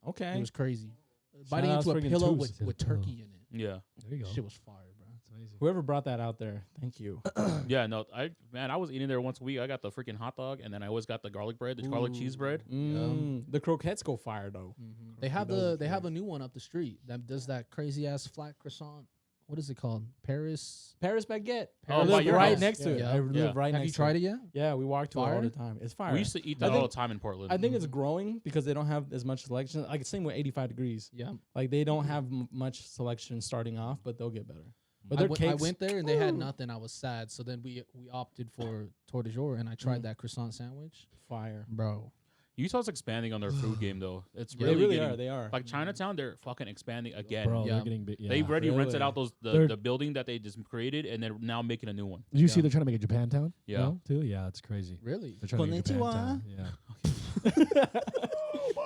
Okay. It was crazy. Shout Biting out into a friggin' pillow Toots. with turkey in it. yeah, There you go. Shit was fire, bro. That's amazing. Whoever brought that out there, thank you. yeah. No, I was eating there once a week. I got the freaking hot dog, and then I always got the garlic bread, the garlic cheese bread. The croquettes go fire though. They have those they are have a new one up the street that does that crazy ass flat croissant. What is it called? Paris. Paris baguette. Oh, I by live your right house. next to it. Yeah. I live Yeah. right Have next you to tried it. it yet? Yeah, we walk to it all Fire? the time. It's fire. We used to eat I that all think- the time in Portland. I think it's growing because they don't have as much selection. Like it's same with 85 degrees. Yeah. Like they don't have much selection starting off, but they'll get better. But I their went- cakes, I went there and they had nothing. I was sad. So then we opted for Tour de Jour and I tried that croissant sandwich. fire. Bro. Utah's expanding on their food game though. It's They really, really getting, are. They are. Like Chinatown, they're fucking expanding again. Bro, Yeah. they're getting big. Yeah. They already rented Really? out They're- the building that they just created, and they're now making a new one. Did you see Yeah. they're trying to make a Japantown? Yeah. No, too? Yeah, it's crazy. Really? They're trying to make a Konnichiwa. Japantown. Yeah.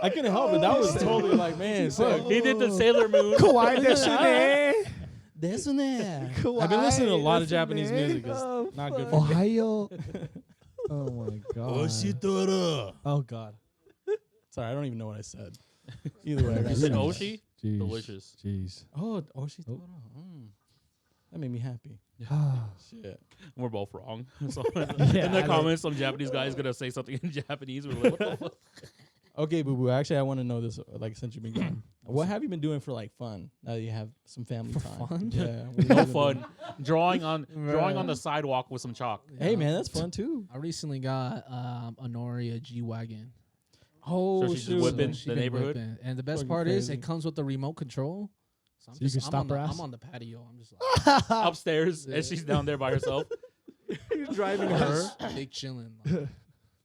I couldn't help it. That was totally like, man, sick. He did the Sailor Moon. Kawaii desu Desune. I've been listening to a lot of Japanese music. It's not good for me. Ohio. Oh my god. Oh god. Sorry, I don't even know what I said. Either way, I got You said it. Oshi? Jeez. Delicious. Jeez. Oh, Oshitoro. That made me happy. Ah. Shit. We're both wrong. So Yeah, in the I comments, some Japanese guy is gonna say something in Japanese. We're like, what the fuck? Okay, Boo Boo. Actually, I want to know this. Like, since you've been gone, what have you been doing for like fun? Now that you have some family time. fun? Yeah. No fun. Drawing on the sidewalk with some chalk. Hey man, that's fun too. I recently got a Nori, a G-Wagon. Oh, So she's just shoot. whipping She the been neighborhood. whipping. And the best Fucking part is crazy. it comes with the remote control. So, So you can stop on her the, ass? I'm on the patio. I'm just like, Upstairs, and she's down there by herself. You're driving her. just big chilling. Like,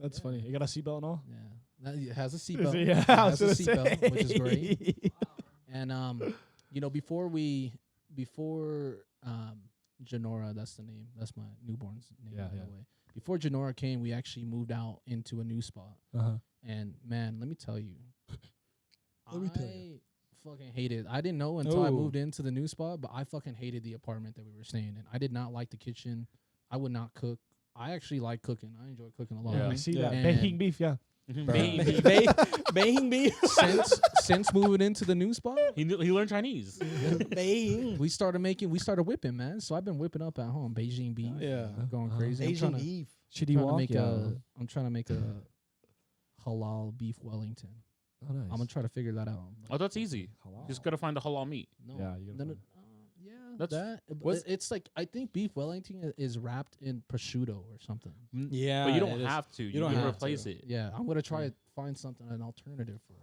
That's funny. You got a seatbelt and all? yeah. It has a seatbelt. Yeah, It I was has a gonna seatbelt, which is say. great. And before Janora, that's the name. That's my newborn's name, Yeah, by yeah. the way. before Janora came, we actually moved out into a new spot. And man, let me tell you, I fucking hated. I didn't know until I moved into the new spot, but I fucking hated the apartment that we were staying in. I did not like the kitchen. I would not cook. I actually like cooking. I enjoy cooking a lot. I see that. And Baking beef, yeah. Baking beef. Since moving into the new spot, He learned Chinese. we started whipping, man. So I've been whipping up at home, Beijing beef. Going crazy. Asian beef. I'm trying to make a halal beef Wellington. Oh, nice. I'm gonna try to figure that out. Oh, that's easy. Halal. Just gotta find the halal meat. No, Yeah, you gotta no, find That's- it's like I think beef Wellington is wrapped in prosciutto or something. Yeah, but you don't it is. have to. You don't can have replace to. it. Yeah, I'm gonna try to find something an alternative for it.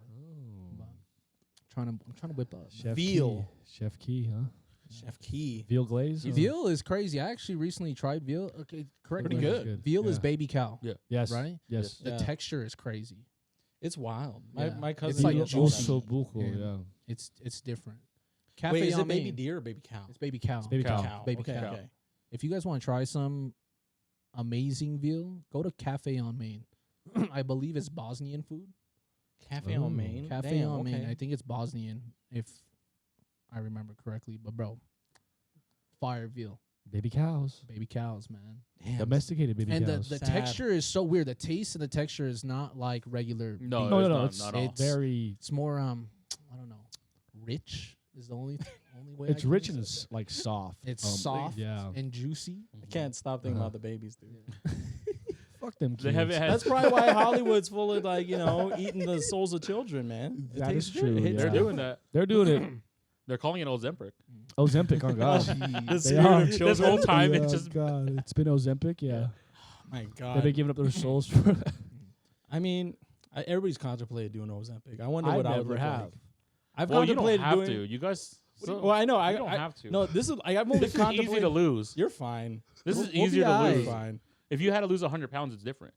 But I'm trying to whip up. Chef Veal. Chef Key, huh? Chef Key. Veal glaze. Veal is crazy. I actually recently tried veal. Okay, correct Pretty me. good. Veal is Yeah. baby cow. Yeah. Yes. Right? Yes. The Yeah. texture is crazy. It's wild. Yeah. My cousin. It's like loves juicy. that. Also buco, And yeah. It's different. Cafe Wait, is on it baby Main. deer or baby cow? It's baby cow. Baby Cow. cow. Baby okay, cow. okay. If you guys want to try some amazing veal, go to Cafe on Main. I believe it's Bosnian food. Cafe Ooh. on Main. Cafe Damn, on Main. okay. I think it's Bosnian, if I remember correctly. But bro, fire veal, Baby cows. baby cows, man. Damn. Domesticated baby And cows. the Sad. texture is so weird. The taste and the texture is not like regular. No, beef. no, it's no, not, it's, not at all. it's very. It's more I don't know, rich is the only way. I It's can rich use and it. it's like soft. It's soft Yeah. and juicy. I can't stop thinking Uh-huh. about the babies, dude. Fuck them They kids. haven't had. That's probably why Hollywood's full of eating the souls of children, man. It That tastes is good. true, It hits yeah. They're different. doing that. They're doing it. They're calling it Ozempic. Ozempic, oh god. The They spirit are. of This children. whole time Yeah, it's just. God, it's been Ozempic, yeah. My They've God. been giving up their souls for. I mean, everybody's contemplated doing Ozempic. I wonder I what I would never look have. like. I've Well, you don't contemplated have doing. to. You guys. Well, I know. You don't have to. No, this is. I've only This is easy contemplated. to lose. You're fine. This We'll- is we'll be easier to alright. lose. Fine. If you had to lose 100 pounds, it's different.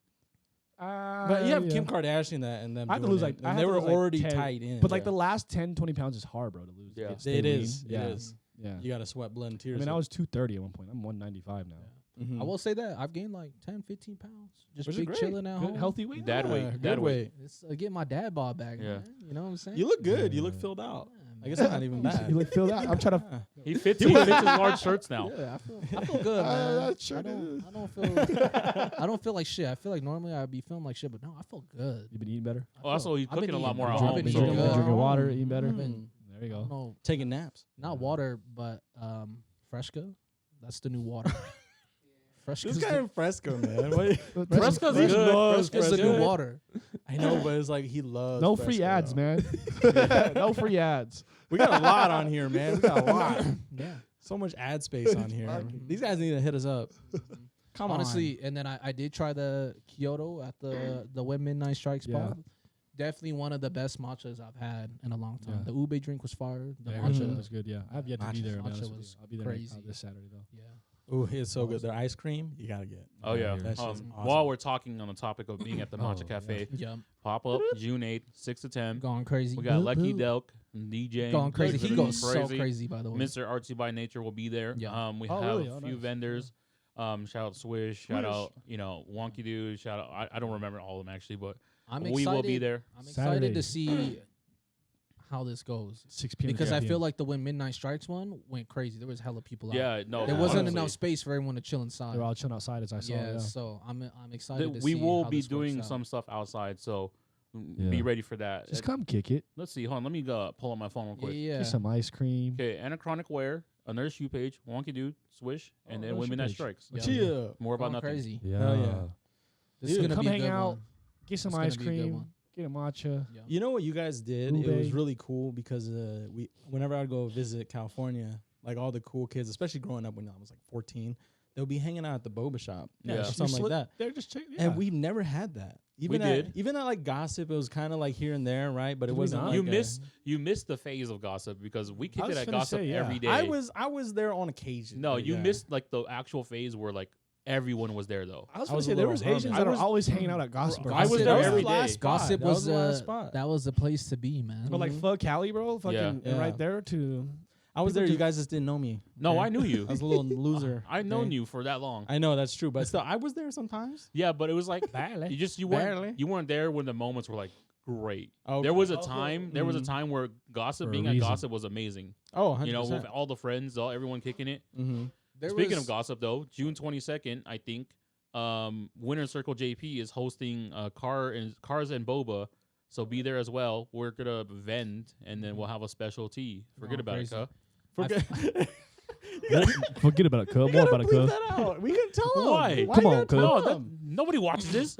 But you have Kim Kardashian and them. I had to doing lose it, like I and had they to were lose, like, already 10 tight in. But like the last 10, 20 pounds is hard, bro, to lose. Yeah. Stay It lean. is. Yeah. It is. Yeah. You got to sweat blood and I tears. mean, I was 230 at one point. I'm 195 now. Mhm. I will say that I've gained like 10, 15 pounds. Just Which is big great. chilling at Good, home. healthy weight. Dad weight. Good Dad weight. weight. It's getting my dad bod back. Yeah. Man. You know what I'm saying? You look good. You Yeah. look filled out. Yeah, I guess man. it's not even bad. You look filled out. I'm trying to. Yeah. He fits his large shirts now. Yeah, I feel good, man. that shirt I don't feel like shit. I feel like normally I'd be feeling like shit, but no, I feel good. You've been eating better. Oh, also he's I've been cooking a lot eating- more at I've home. been Been so- eating good. drinking water, eating better. I've been, There you I don't go. know, Taking naps. not water, but Fresca. That's the new water. Fresca's This guy in Fresco, man. What- Fresco's He good. loves Fresca's the Fresco. new water. I know, but it's like he loves. No free Fresco. ads, man. No free ads. We got a lot on here, man. We got a lot. Yeah. So much ad space on here. These guys need to hit us up. Come Honestly, and then I did try the Kyoto at the When Midnight Strikes Yeah. spot. Definitely one of the best matchas I've had in a long time. Yeah. The ube drink was fire. The Yeah, matcha was good. Yeah, I've yet to be Matcha- there. I'll be matcha honest with was you. I'll be there crazy. this Saturday though. Yeah. on. Ooh, it's so good. Their ice cream, you gotta get. Oh yeah. That shit's awesome. While we're talking on the topic of being at the Matcha Oh, Cafe, Yeah. pop up June 8th, 6 to 10. Going crazy. We got Boop, Lucky boop. Delk DJing. Going crazy. It's He gonna be goes so crazy, by the way. Mr. Artsy by Nature will be there. Yeah. We Oh, have really? a Oh, few nice. vendors. Shout out Swish. Shout Swish. out Wonky Dude. Shout out. I don't remember all of them actually, but I'm we will be there. I'm excited Saturday. to see how this goes 6 p.m. because to I 10 feel p.m. like the When Midnight Strikes one went crazy. There was hella people out. Yeah, no, There wasn't honestly. enough space for everyone to chill inside. they're all chilling outside as I saw. Yeah, Yeah. so I'm excited to We see will how be this works doing out. some stuff outside, so Yeah. be ready for that. Just come kick it. Let's see. Hold on. Let me pull up my phone real quick. Yeah. Get some ice cream. Okay, Anachronic Wear, another shoe page, Wonky Dude, Swish, and Oh, then another When shoe Midnight page. Strikes. Yeah. Cheer. More about Going nothing. crazy. Yeah. Hell yeah. This Dude, is gonna come be a hang good out. one. Get some It's gonna ice be a good cream. one. Get a matcha. Yeah. You know what you guys did? It Ube. was really cool because whenever I'd go visit California, like all the cool kids, especially growing up when I was like 14, they'll be hanging out at the boba shop, Yeah. or You something like that. They're just checking. And we've never had that. Even did. Even at like gossip, it was kind of like here and there, right? But it Did we wasn't. not? Like You missed the phase of gossip because we kicked was it at finna gossip say, yeah. every day. I was there on occasion. No, but you yeah. missed like the actual phase where like everyone was there though. I was I gonna was say a there little was hermit. Asians I that was- are always hanging out at gossip. I was there That was every the last day. spot. Gossip That was the last spot. that was the place to be, man. But like fuck Cali, bro. Fucking Yeah. and Yeah. right there to I was there. You guys just didn't know me. No, okay? I knew you. I was a little loser. I've known you for that long. I know that's true, but still, I was there sometimes. Yeah, but it was like Barely. you Barely. weren't there when the moments were like great. Okay. There was a time where gossip For a being at reason. gossip was amazing. Oh, 100%. You know, with all the friends, everyone kicking it. Mm-hmm. Speaking of gossip, though, June 22nd, I think, Winter Circle JP is hosting Cars and Boba. So be there as well. We're gonna vend, and then we'll have a special tea. Forget about crazy. it, Forget. Forget about it, cuz. We More gotta about it, bleep cuz. that out. We can tell them. Why? Come you on, gotta cuz. tell No, them? nobody watches this.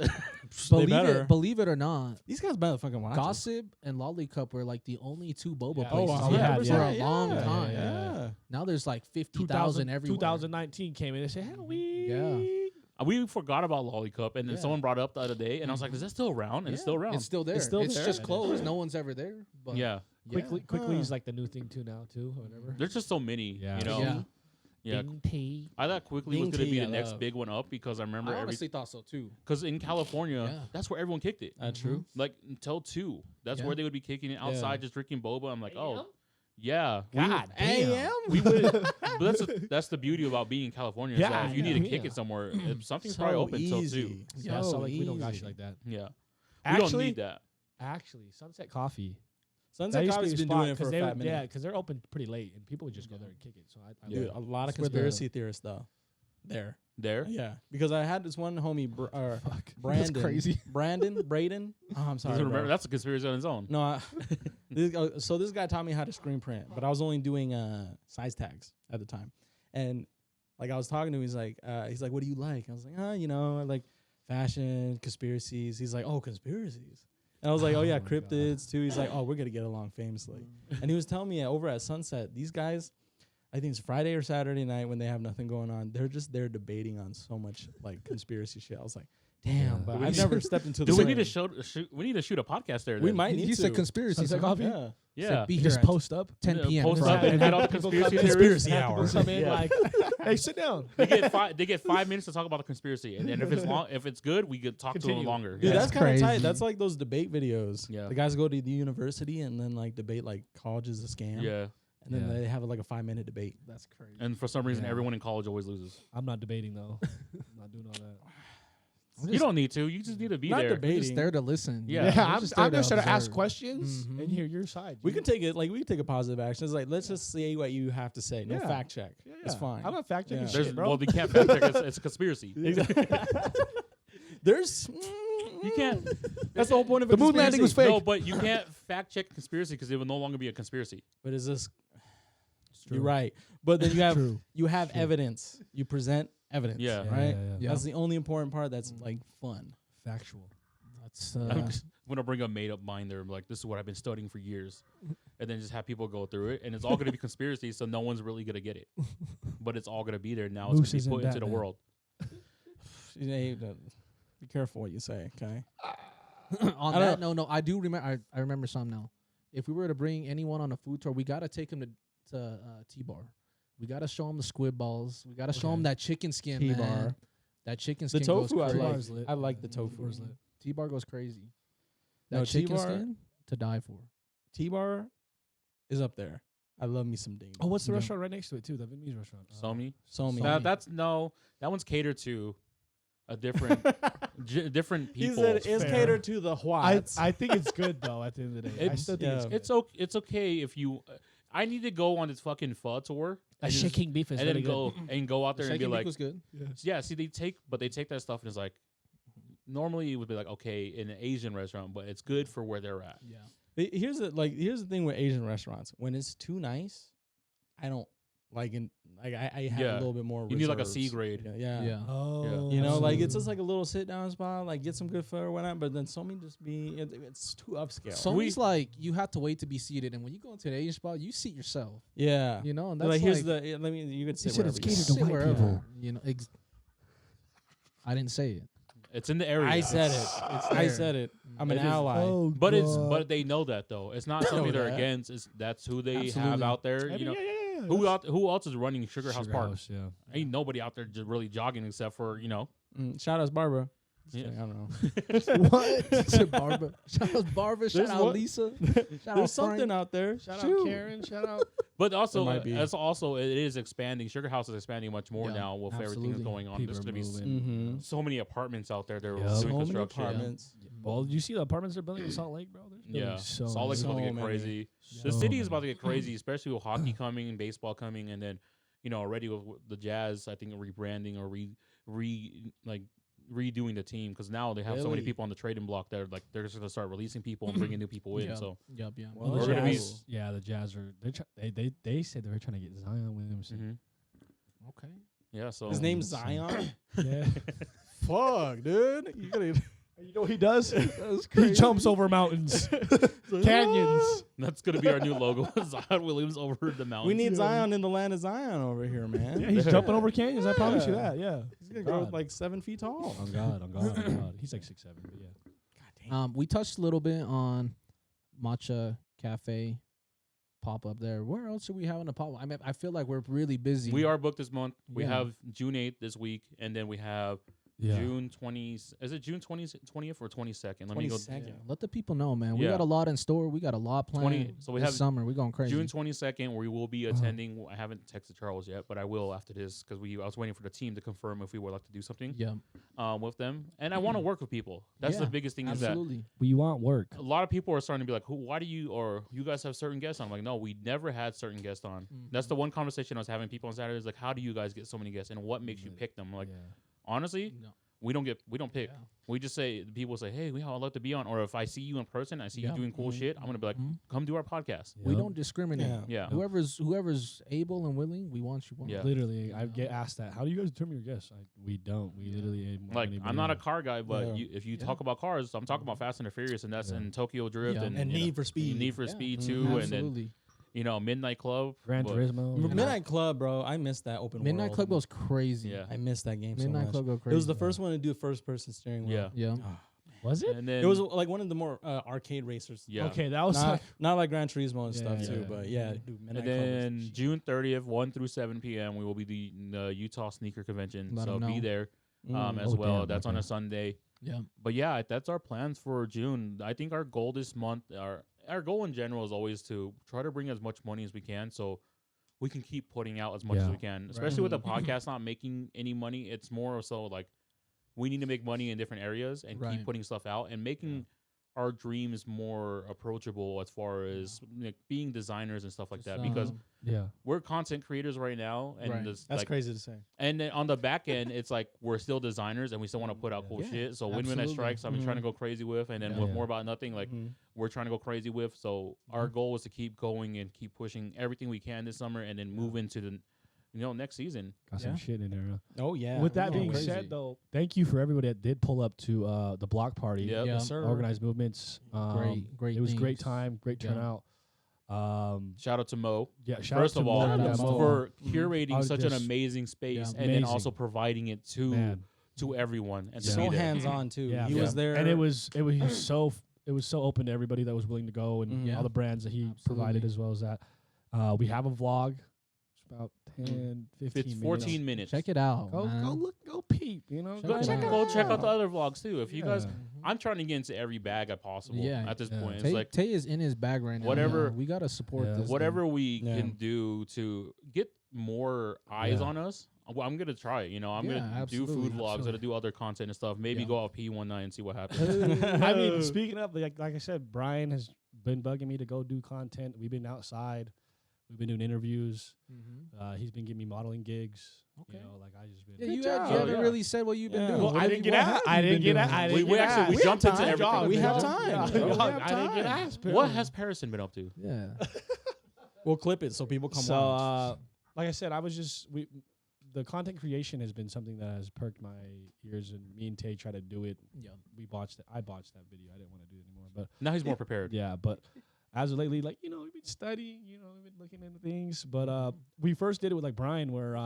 Believe it or not, These guys better fucking watch it. Gossip and Lollicup were like the only two boba Yeah. places Oh, we yeah, had yeah, for a long yeah, time. yeah. Now there's like 50,000 everywhere. 2019 came in and said, Halloween. Yeah. We forgot about Lollicup, and then Yeah. someone brought it up the other day, and I was like, "Is that still around?" And it's still around. It's still there. It's still It's there. just It is. closed. No one's ever there. But yeah. Quickly is like the new thing too now too, or whatever. There's just so many. Yeah. You know. Yeah. Yeah. Bing tea. I thought Quickly was Bing going to be tea, the I next love. big one up because I remember I honestly thought so too. because in California, Yeah. that's where everyone kicked it. That's true. Like until 2, that's Yeah. where they would be kicking it outside, Yeah. just drinking boba. I'm like, oh, yeah. God damn. We would. But that's the beauty about being in California. Is that Yeah, if you need to yeah. kick it somewhere, something's So probably open till 2. easy. Yeah, so like we don't got shit like that. Yeah. We don't Actually, need that. Sunset Coffee. Sunset That used to Coffee's be been spot, doing it for 'cause a they fat would- minute. Yeah, because they're open pretty late, and people would just go there and kick it. So I Dude, a lot of That's where the- conspiracy theorists though. There. There. Yeah, because I had this one homie, Brandon. That's crazy. Braden. Oh, I'm sorry. Doesn't remember. bro. That's a conspiracy on its own. No, so this guy taught me how to screen print, but I was only doing size tags at the time, and like I was talking to him, he's like, what do you like? I was like, I like fashion, conspiracies. He's like, oh, conspiracies. And I was like, oh yeah, my cryptids too. He's like, oh, we're gonna get along famously. And he was telling me over at Sunset, these guys, I think it's Friday or Saturday night when they have nothing going on, they're just there debating on so much like conspiracy shit. I was like, damn, Yeah. but We I've need- never stepped into the Do we need ring. to shoot? We need to shoot a podcast there. We then. might need You to. said conspiracy. Sunset so- Coffee? Yeah. Yeah. Be You here just at post up. 10 p.m. Post Friday. up and get all the conspiracy theories. Conspiracy Have hour. people come in Yeah. like, hey, sit down. They get 5 minutes to talk about the conspiracy, and then if it's good, we could talk to Continue. them longer. Dude, Yeah. that's kind of tight. crazy. That's like those debate videos. Yeah. The guys go to the university and then like debate like college is a scam. Yeah. And then Yeah. they have like a 5-minute debate. That's crazy. And for some reason, Yeah. everyone in college always loses. I'm not debating though. I'm not doing all that. You don't need to. You just need to be Not there. We're debating. just there to listen. Yeah. I'm just there to ask observe. questions Mhm. and hear your side. We can take it like we can take a positive action. It's like let's just say what you have to say. No Yeah. fact check. Yeah, It's fine. I'm not fact checking Yeah. There's, shit, bro. well, they can't fact check. It's a conspiracy. There's You can't. That's the whole point of The a moon landing was conspiracy. fake. No, but you can't fact check a conspiracy because it will no longer be a conspiracy. But is this true. you're right. But then True. you have True. evidence. You present evidence. Yeah. Right? Yeah. That's the only important part that's like fun. Factual. That's I'm gonna bring a made up mind there. Like this is what I've been studying for years, and then just have people go through it, and it's all gonna be conspiracy. So no one's really gonna get it, but it's all gonna be there now. It's Moose gonna isn't be put into the Batman. world. Be careful what you say, okay? on I that. don't- No, I do remember. I remember some now. If we were to bring anyone on a food tour, we gotta take him to T-Bar. We gotta show him the squid balls. We gotta show him Okay. that chicken skin. T-Bar. Man. That chicken The skin tofu goes I crazy. like. T-bar's lit. I like the Yeah, tofu. T-bar's lit. T-Bar goes crazy. That No, chicken T-bar- skin to die for. T-bar is up there. I love me some ding. Oh, what's the Yeah. restaurant right next to it too? The Vietnamese restaurant. Somi. So me. That one's catered to a different different He people. said it's Fair. catered to the I whites. I think it's good though. At the end of the day, I It's- still think yeah. It's okay if you. I need to go on this fucking pho tour. that and just- shaking beef is and really then go out there and be Shaking beef like, was good. yeah. See, they take that stuff and it's like, normally it would be like okay in an Asian restaurant, but it's good for where they're at. Yeah. Here's the thing with Asian restaurants. When it's too nice, I don't like it. Like I have Yeah. a little bit more. You need like a reserves. C grade. Yeah. Yeah. Oh, You know, like it's just like a little sit down spot, like get some good food or whatnot. But then so many just it's too upscale. So it's like you have to wait to be seated, and when you go into the Asian spot, you seat yourself. yeah. You know, and that's Like here's like, the. Let me. You could He sit said wherever it's you catered want. to sit white wherever. people. You know, I didn't say it. It's in the area. I said it. I there. said it. I'm an It is- ally. But they know that though. It's not something they're that. against. That's who they have Absolutely. out there. I You mean, know, yeah. who else is running Sugar House Park? Yeah. Ain't nobody out there just really jogging except for Shout out to Barbara. I don't know. What? Shout out Barbara. Shout out what? Lisa. Shout There's out something Frank. out there. Shout out Karen. Shout out. But also, might be. that's also it is expanding. Sugar House is expanding much more Yeah, now with everything that's absolutely. going on. People There's are going to be moving. so many apartments out there. They're Yep. doing So many construction. apartments. Well, you see the apartments they're building in Salt Lake, bro? They're Yeah, building so Salt Lake's about to So get many. crazy. So The city is many. about to get crazy, especially with hockey coming and baseball coming, and then already with the Jazz, I think rebranding or redoing the team because now they have so many Really? people on the trading block that are like they're just gonna start releasing people and bringing new people in. Yeah. So Yep. Well, We're the gonna be- Jazz- Yeah, the Jazz are. They said they were trying to get Zion Williamson. Okay. yeah, so His name's Zion. Yeah. Fuck, dude. You gotta. You know what he does? That's He jumps over mountains, canyons. that's gonna be our new logo. Zion Williams over the mountains. We need Zion in the land of Zion over here, man. Yeah, he's jumping over canyons. I promise you Yeah. that. Yeah. He's gonna grow God. like 7 feet tall. On God, on God, on God. He's like 6'7", but yeah. God damn. We touched a little bit on Matcha Cafe pop up there. Where else are we having a pop? I mean, I feel like we're really busy. We are booked this month. We Yeah. have June 8th this week, and then we have Yeah. June 20th. Is it June 20th or 22nd? Let me go. 22nd. Yeah, let the people know, man. We Yeah. got a lot in store. We got a lot planned. So we this have summer. We're going crazy. June 22nd, we will be attending. I haven't texted Charles yet, but I will after this because I was waiting for the team to confirm if we would like to do something Yeah. with them. And I want to work with people. That's the Yeah, biggest thing. Absolutely. We want work. Is that a lot of people are starting to be like, why do you or you guys have certain guests on? I'm like, no, we never had certain guests on. That's the one conversation I was having people on Saturdays. Like, how do you guys get so many guests and what makes you pick them? I'm like, honestly, No. we don't pick. Yeah. We just say people say, hey, I'd love to be on. Or if I see you in person, I see Yeah. you doing cool shit. I'm gonna be like, come do our podcast. We don't discriminate. Yeah. Yeah. Whoever's able and willing, we want you on. Yeah. Literally, I get asked that. How do you guys determine your guests? We don't. We literally want Like anybody I'm not a on. car guy, but Yeah. if you talk about cars, I'm talking about Fast and the Furious, and that's Yeah. in Tokyo Drift Yeah. and, And you know, Need for Speed. Need for Yeah. Speed Mhm. too, and then Absolutely. Midnight Club. Gran but- Turismo. Midnight Club, bro. I missed that open Midnight world. Club goes crazy. Yeah. I missed that game Midnight so much. Club go It crazy. was the first one to do a first-person steering wheel. Yeah. Yeah. Was it? And then It was like one of the more arcade racers. yeah. Okay, that was Not, like. not like Gran Turismo and stuff Yeah, too, yeah. but yeah, dude, Midnight And Club was then the shit. June 30th, 1 through 7 p.m., we will be the Utah Sneaker Convention. Let so 'em be know. there Mm. as Oh, well. damn, That's on okay. a Sunday. Yeah. But yeah, that's our plans for June. I think our goal this month, our goal in general is always to try to bring as much money as we can so we can keep putting out as much as Yeah. we can. Especially with the podcast not making any money, it's more so like we need to make money in different areas and Right. keep putting stuff out and making our dreams more approachable as far as like, being designers and stuff like that because Yeah. we're content creators right now and Right. this, That's like, crazy to say. and then on the back end it's like we're still designers and we still want to put out cool Yeah, shit. So Win Win absolutely. Strikes I've been trying to go crazy with, and then Yeah. with Yeah. More About Nothing, like Mhm. we're trying to go crazy with. So our goal is to keep going and keep pushing everything we can this summer and then move into the next season. Got Yeah. some shit in there. Huh? Oh yeah. With that we're being going crazy. said, though, thank you for everybody that did pull up to the block party. Yep. Yeah. yes, sir. Organized movements. Great It was great things. time, great Yeah. turnout. Shout out to Mo. Yeah. Shout First out of to all, Mo, yeah, Mo. for I curating was such an just- amazing space Yeah. and then Amazing. also providing it to Man. everyone and to So be there. hands on too. Yeah. He Yeah. was there, and it was so open to everybody that was willing to go and Mhm. Yeah. all the brands that he provided Absolutely. as well as that. We have a vlog. It's about 10, 15 It's 14 minutes. Check it out. Go man. look, go peep. You know, Check Go it check, out. go check out the other vlogs too. If you guys, Yeah. I'm trying to get into every bag I possible Yeah. at this Yeah. point. It's Tay, like Tay is in his bag right now. Whatever- Yeah, we gotta support Yeah. this. whatever we Yeah. can do to get more eyes Yeah. on us. I'm gonna try it. I'm Yeah, gonna do absolutely, food vlogs. absolutely. Gonna do other content and stuff. Maybe Yeah. go out pee one night and see what happens. I mean, speaking of, like I said, Brian has been bugging me to go do content. We've been outside. We've been doing interviews. Mhm. He's been giving me modeling gigs. Okay. Like I just been. Yeah, Good you job. haven't Yeah. really said what you've been Yeah. doing. Well, What I have didn't you- get what asked. have I you didn't been get doing? asked. I We didn't get actually- asked. we jumped into time. everything. We have Yeah. time. Yeah. We have I didn't get time. asked. What has Harrison been up to? Yeah. We'll clip it so people come So, watch. like I said, I was just the content creation has been something that has perked my ears, and me and Tay try to do it. Yeah. We botched it. I botched that video. I didn't want to do it anymore, but Now he's more prepared. yeah. But as of lately, like we've been studying. We've been looking into things. But we first did it with like Brian, where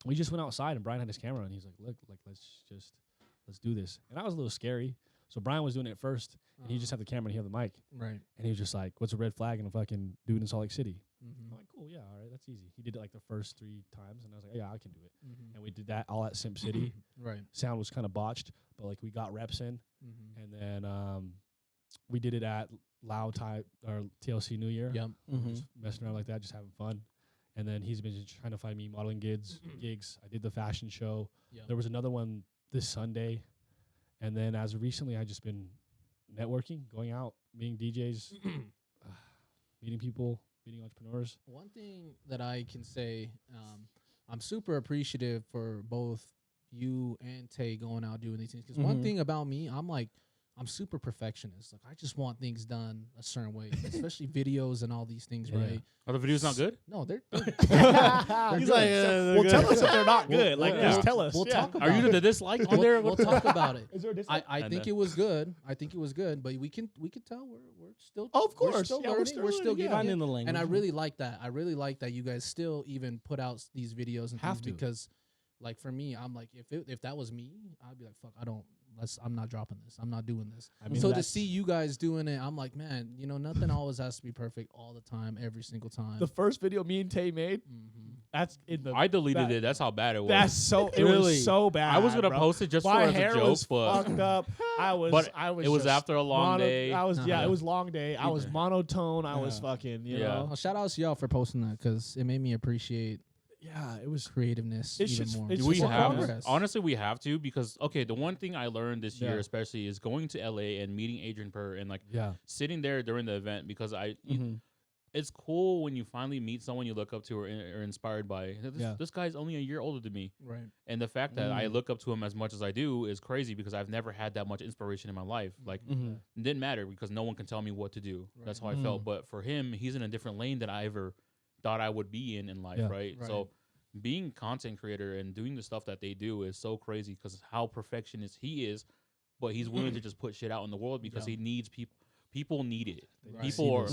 we just went outside and Brian had his camera and he's like, "Look, like let's do this." And I was a little scary, so Brian was doing it first, and he just had the camera and he had the mic, Right. and he was just like, "What's a red flag in a fucking dude in Salt Lake City?" Mhm. I'm like, "Cool, yeah, all right, that's easy. He did it like the first 3 times, and I was like, yeah, I can do it. And we did that all at Simp City. Right. Sound was kind of botched, but like we got reps in, and then we did it at Loud Type or TLC New Year. Yep. Just messing around like that, just having fun. And then he's been just trying to find me modeling gigs. I did the fashion show. Yep. There was another one this Sunday, and then as of recently, I just been networking, going out, meeting DJs, meeting people, meeting entrepreneurs. One thing that I can say, I'm super appreciative for both you and Tay going out doing these things. Because one thing about me, I'm super perfectionist. Like I just want things done a certain way, especially videos and all these things, right? Are the videos not good? No, they're He's like, Well, tell us if they're not good. Like, just tell us. We'll talk about Are you it. the dislike on there? We'll talk about it. Is there a dislike? I think it was good. I think it was good, but we can tell we're still Oh, of we're course. still Yeah, learning. We're still learning, yeah. getting Finding it. the language. And I really like that. I really like that you guys still even put out these videos and Have things to. because, like for me, I'm like if that was me, I'd be like, fuck, I'm not dropping this. I'm not doing this. I mean, So to that's- see you guys doing it, I'm like, man, nothing always has to be perfect all the time, every single time. the first video me and Tay made, that's in the. I deleted that- it. That's how bad it was. That's so. It Really? was so bad. I was gonna bro. post it just My for as a hair joke, was but fucked up. I was. it was just after a long day. I was. Yeah, Uh-huh. it was long day. I was monotone. I was Yeah. fucking. You Yeah. know. Well, shout out to y'all for posting that because it made me appreciate Yeah, it was. creativeness It's even just- more. it's we just have progress. honestly we have to because the one thing I learned this year Yeah. especially is going to LA and meeting Adrian Purr and like Yeah. sitting there during the event because it's cool when you finally meet someone you look up to or inspired by. This guy's only a year older than me, Right. and the fact that I look up to him as much as I do is crazy because I've never had that much inspiration in my life. Like it didn't matter because no one can tell me what to do. Right. That's how I felt. But for him, he's in a different lane than I ever thought I would be in life. Yeah. Right? Right. So being content creator and doing the stuff that they do is so crazy because how perfectionist he is, but he's willing to just put shit out in the world because he needs people. People need it. Right.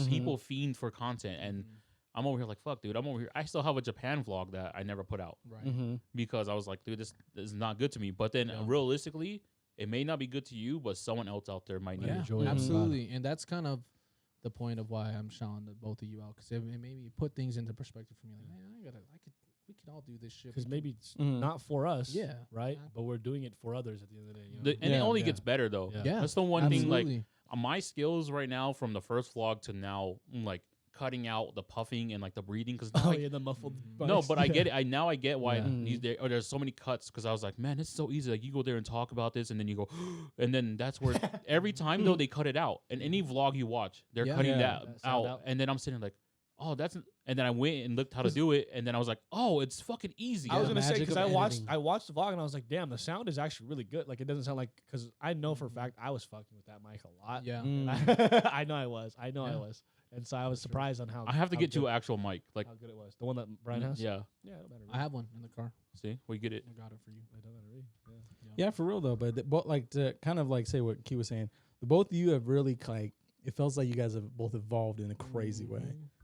People fiend for content, and I'm over here like fuck, dude. I'm over here. I still have a Japan vlog that I never put out Right. because I was like, dude, this is not good to me. But then realistically, it may not be good to you, but someone else out there might need Yeah, it. enjoy it. absolutely. And that's kind of the point of why I'm shouting both of you out because it made me put things into perspective for me. Like, man, we could all do this shit. Because maybe it's Mhm. not for us. Yeah. Right. Exactly. But we're doing it for others at the end of the day. You know? And it Yeah, only yeah. gets better though. Yeah. Yeah, That's the one thing. Like absolutely. my skills right now from the first vlog to now, like cutting out the puffing and like the breathing because Oh yeah, the muffled. no, voice. but I get it. I get why Yeah. there's so many cuts because I was like, man, it's so easy. Like you go there and talk about this, and then you go, and then that's where every time though they cut it out. And any vlog you watch, they're Yeah. cutting Yeah. that That sound out. out. And then I'm sitting like, oh, that's. And then I went and looked how to do it, and then I was like, oh, it's fucking easy. I was the gonna say magic because of I editing. watched the vlog and I was like, damn, the sound is actually really good. Like it doesn't sound like because I know for a fact I was fucking with that mic a lot. Yeah. I know I was. I was. And so I was surprised on how I have to how get you good- an actual mic. Like, how good it was. The one that Brian has. yeah. Yeah. It don't matter. I have one in the car. See, we get it. I got it for you. It don't matter. Really. Yeah, for real though. But both like to kind of like say what Key was saying. The both of you have really like it feels like you guys have both evolved in a crazy way.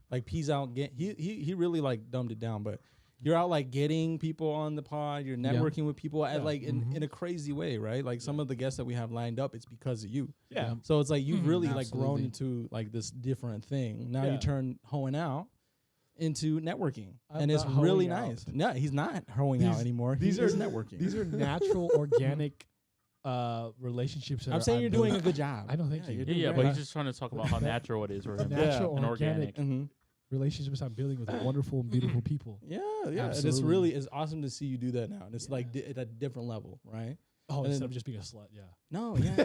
Like P's out he really like dumbed it down, but you're out like getting people on the pod. You're networking with people at like in a crazy way, right? Like some of the guests that we have lined up, it's because of you. Yeah. So it's like you've really like grown Absolutely. into like this different thing. Now Yeah. you turn hoeing out into networking, I'm and it's not really hoeing nice. out. No, he's not hoeing out These- anymore. these He are is networking. These are natural, organic relationships. That I'm saying you're doing a building. good job. I know, thank you. you're Yeah, doing but great. he's just trying to talk about how natural it is for him. Natural, and organic organic. relationships I'm building with wonderful and beautiful people. Yeah, and it's Absolutely. really it's awesome to see you do that now. And it's like at a different level, right? Oh, And instead then- of just being a slut, yeah. No, yeah,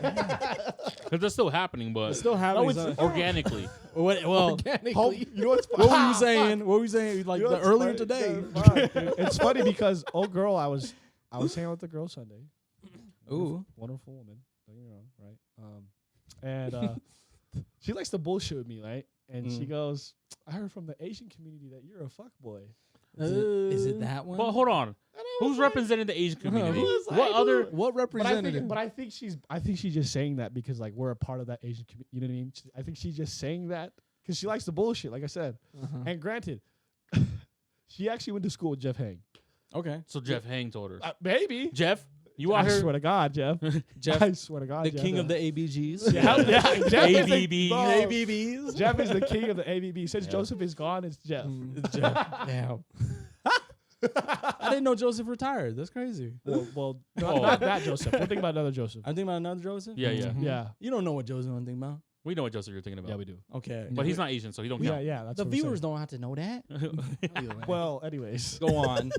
Because that's still happening, but it's still happening. it's- so- organically. well, Organically. You know what's what were you saying? What were you saying? Like You know the what's earlier funny? today. It's funny because old girl, I was hanging with the girl Sunday. Ooh. Wonderful woman. Don't get me wrong, right? And she likes to bullshit with me, right? And she goes, "I heard from the Asian community that you're a fuckboy." Is it that one? Well, hold on. Who's representing the Asian community? Who's What like- other? What representative? But I think she's just saying that because like we're a part of that Asian community. You know what I mean? I think she's just saying that because she likes the bullshit, like I said. And granted, she actually went to school with Jeff Hang. Okay. So Jeff Hang told her. Maybe. Jeff, You I out here swear to God, Jeff. Jeff, I swear to God, the Jeff. king of the ABGs. Yeah, Jeff is the- ABBs. bro, ABBs. Jeff is the king of the ABB. Since Yeah. Joseph is gone, it's Jeff. It's Jeff. Damn. I didn't know Joseph retired. That's crazy. Well, Oh. not that Joseph. We're thinking about another Joseph. I'm thinking about another Joseph. Yeah, yeah. Yeah, You don't know what Joseph I'm thinking about. We know what Joseph you're thinking about. yeah, we do. Okay. But he's not Asian, so he don't Yeah, count. yeah. That's The what we're viewers saying. don't have to know that. Well, anyways, Go on.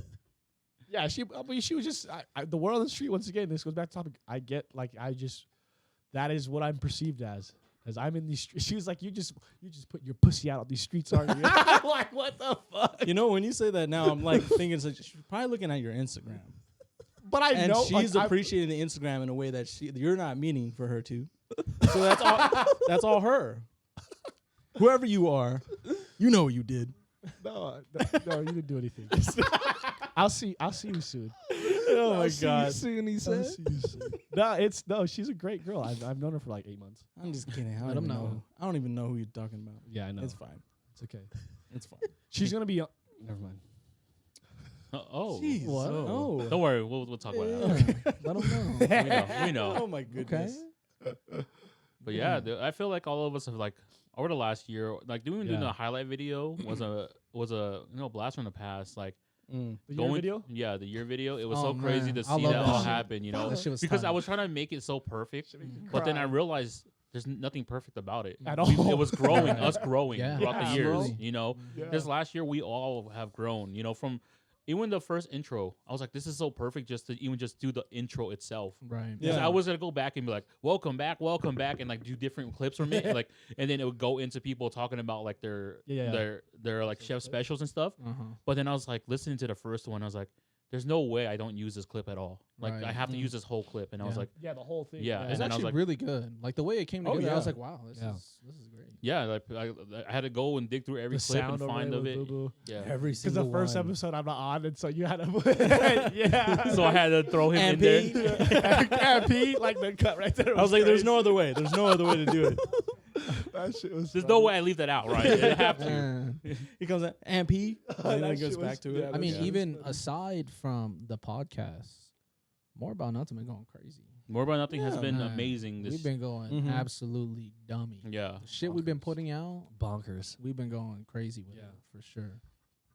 yeah. I mean, she was just the word on the street. Once again, this goes back to topic. I get that is what I'm perceived as I'm in these streets. She was like, you just put your pussy out on these streets, aren't you? I'm like, what the fuck? You know, when you say that now, I'm like thinking, so she's probably looking at your Instagram. But I And know she's like, appreciating the Instagram in a way that you're not meaning for her to. So that's all her. Whoever you are, you know what you did. no, you didn't do anything. I'll see you soon. Oh my God. Soon he I'll said. see you soon. No, she's a great girl. I've known her for like 8 months. I'm just kidding. I Let don't him even know. know. I don't even know who you're talking about. Yeah, I know. It's fine. It's okay. It's fine. She's gonna be. Never mind. Oh. Jeez. What? Oh. Don't worry. We'll talk about it. Yeah, let him know. We know. Oh my goodness. But yeah, I feel like all of us have like over the last year, like doing the highlight video was a blast from the past. Like Mm. The year video. Yeah, the year video. It was Oh, so crazy man. to I see love that that all shit. happen. You know, That shit was because I tight. was trying to make it so perfect, but then I realized there's nothing perfect about it. At We- all. It was growing, us growing Yeah. throughout Yeah, the years. bro. You know, Yeah. this last year we all have grown. You know, from even the first intro, I was like, this is so perfect just to even just do the intro itself. Right. Because Yeah. I was gonna go back and be like, welcome back, and like do different clips from it, like, and then it would go into people talking about like their like chef specials and stuff. Uh-huh. But then I was like listening to the first one, I was like, there's no way I don't use this clip at all. Like Right. I have to use this whole clip, and I was Yeah. like, Yeah, the whole thing. Yeah, It's and then I was actually like- really good. Like the way it came Oh, together, I was yeah. like, wow, this Yeah. is great. yeah, like I had to go and dig through every The clip and sound find of it. Because Yeah. Every the single first one. episode I'm not on, and so you had to. Yeah. So I had to throw him in And there. Pete. Yeah, Pete, like the cut right there. I was like, there's no other way. There's no other way to do it. That shit was. There's no way I leave that out, right? I have to. Man. He comes in, and P. And then That it goes shit was- back to yeah, it. I mean, Yeah. even aside from the podcast, More About Nothing been going crazy. More About Nothing has Yeah, been man. amazing. This We've been going Mhm. absolutely dummy. yeah. The shit we've been putting out, bonkers. we've been going crazy with Yeah. it for sure.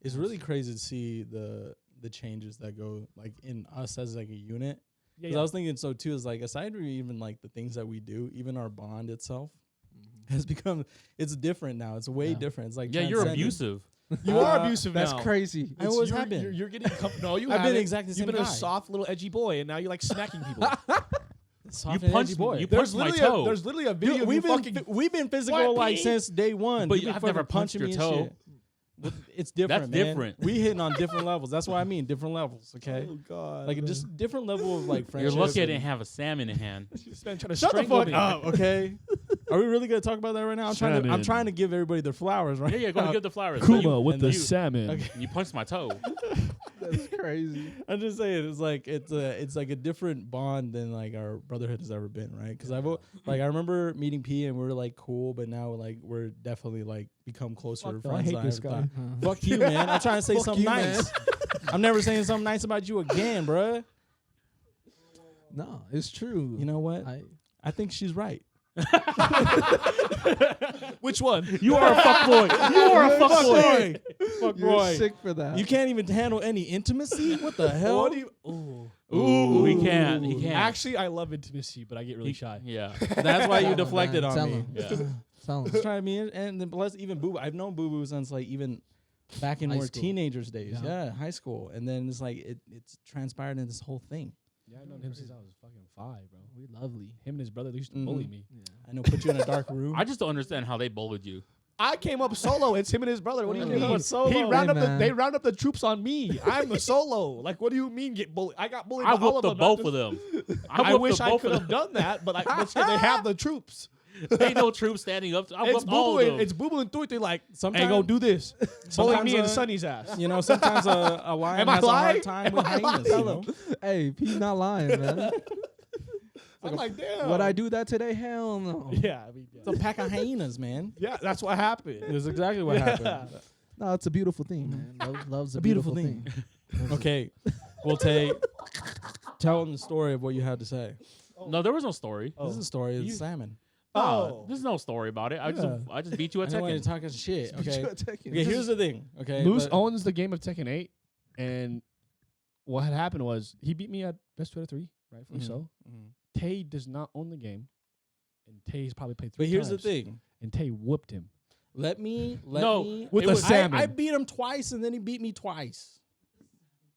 It's really crazy to see the changes that go like in us as like a unit. Yeah, 'Cause I was thinking so too. Is like aside from even like the things that we do, even our bond itself has become. It's different now. It's way Yeah. different. It's like Yeah, you're transcendent. abusive. You are abusive That's now. crazy. I always you're, have been. You're getting no. You I've been haven't. exactly the You've same been a guy. soft little edgy boy, and now you're like smacking people. Soft You and punched edgy boy. me. You there's punched my literally toe. there's literally a video Dude, of we've you been fucking. we've been physical What, like Pete? since day one. But You've been I've fucking never punched punching your me and toe. shit. It's different, That's man. different. We hitting on different levels. That's what I mean. Different levels. Okay. Oh God! Like just different level of like You're friendship. lucky I didn't have a salmon in hand. This man trying to Shut the strangle fuck me. up, okay? Are we really gonna talk about that right now? I'm Shannon. trying to give everybody their flowers, right? Yeah, go now. ahead, give the flowers. Kuma with and the you- salmon. Okay. You punched my toe. That's crazy. I'm just saying, it's like a different bond than like our brotherhood has ever been, right? Because I remember meeting P and we were like cool, but now like we're definitely like become closer Fuck no, I friends. hate than this ever guy. thought. Fuck you, man. I'm trying to say Fuck something you, nice. I'm never saying something nice about you again, bruh. No, it's true. You know what? I think she's right. Which one? You are a fuckboy. You are a fuckboy. Fuck you're boy. sick for that. You can't even handle any intimacy? What the hell? What do you? Ooh. Ooh, he can't. He can't. Actually, I love intimacy, but I get really He- shy. Yeah. That's why you Tell him, deflected man. on Tell me. him. Yeah. Tell him. Just trying to be, and then plus even Boo. I've known Boo Boo since like even back in High our school. teenagers days. Yeah. Yeah, high school, and then it's like it's transpired into this whole thing. Yeah, I've known him since I was fucking 5, bro. We lovely. Him and his brother, they used to Mhm. bully me. I know, put you in a dark room. I just don't understand how they bullied you. I came up solo. It's him and his brother. What do you Came mean? up solo. He round Hey, up man. they round up the troops on me. I'm the solo. Like, what do you mean get bullied? I got bullied I by all whooped of the them. both of them. I whooped wish the I both could of have them. done that, but but still, they have the troops. Ain't no troops standing up. I It's whooped all Boo of Boo. them. It's Boo Boo and Thuy. They like, hey, Sometimes- go do this. Bullying me sometimes, and Sonny's ass. You know, sometimes a lion Am I has a lying? hard time Am with I hyenas. lying? You know? Hey, Pete not lying, man. I'm like, damn. Would I do that today? Hell no. Yeah, I mean, It's a pack of hyenas, man. yeah, that's what happened. That's exactly what happened. No, it's a beautiful thing, man. Love's a beautiful beautiful thing. Okay, we'll take tell them the story of what you had to say. No, there was no story. This is a story of salmon. There's no story about it. I just beat you I at don't want you Tekken. talking shit. Okay. Okay. This Here's is- the thing. Okay. Moose but- owns the game of Tekken 8, and what had happened was he beat me at best 2 out of 3, rightfully so. Tay does not own the game, and Tay's probably played 3 But here's times, the thing. and Tay whooped him. Let me. With it the was- salmon. I beat him twice, and then he beat me twice.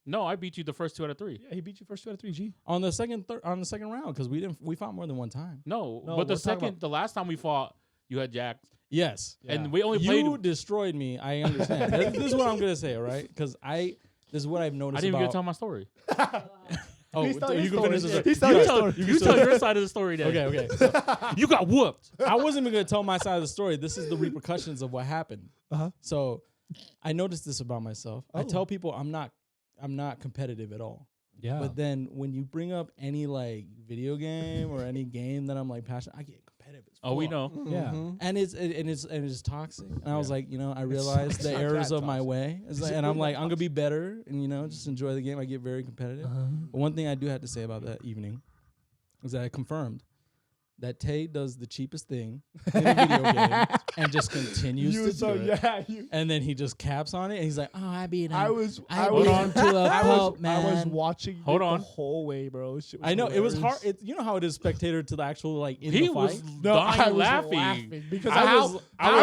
No, I beat you the first 2 out of 3. Yeah, he beat you first 2 out of 3, G. On the second round, because we fought more than one time. No, No, but we're talking the last time we fought, you had Jack, Yes. and we only played. You destroyed me. I understand. this is what I'm gonna say, all right? Because this is what I've I noticed didn't even get about. to tell my story. Oh, He's telling you his can story. finish this. He's telling his story. You tell your side of the story then. Okay. So, You got whooped. I wasn't even gonna tell my side of the story. This is the repercussions of what happened. So, I noticed this about myself. I tell people I'm not competitive at all. Yeah. But then when you bring up any like video game or any game that I'm like passionate, I get competitive. As Oh, we fuck. know. yeah. And it's toxic. And I was like, I realized the not errors that of my toxic. way. And I'm like, I'm gonna be better and just enjoy the game. I get very competitive. But one thing I do have to say about that evening is that I confirmed that Tay does the cheapest thing in a video game and just continues to do it. And then he just caps on it and he's like, "Oh, I beat him. I was beat him to a pulp, man." I was watching Hold it on. the whole way, bro. Shit I know it was hard. hilarious. You know how it is spectator to the actual like in He the was fight. dying I was laughing. because I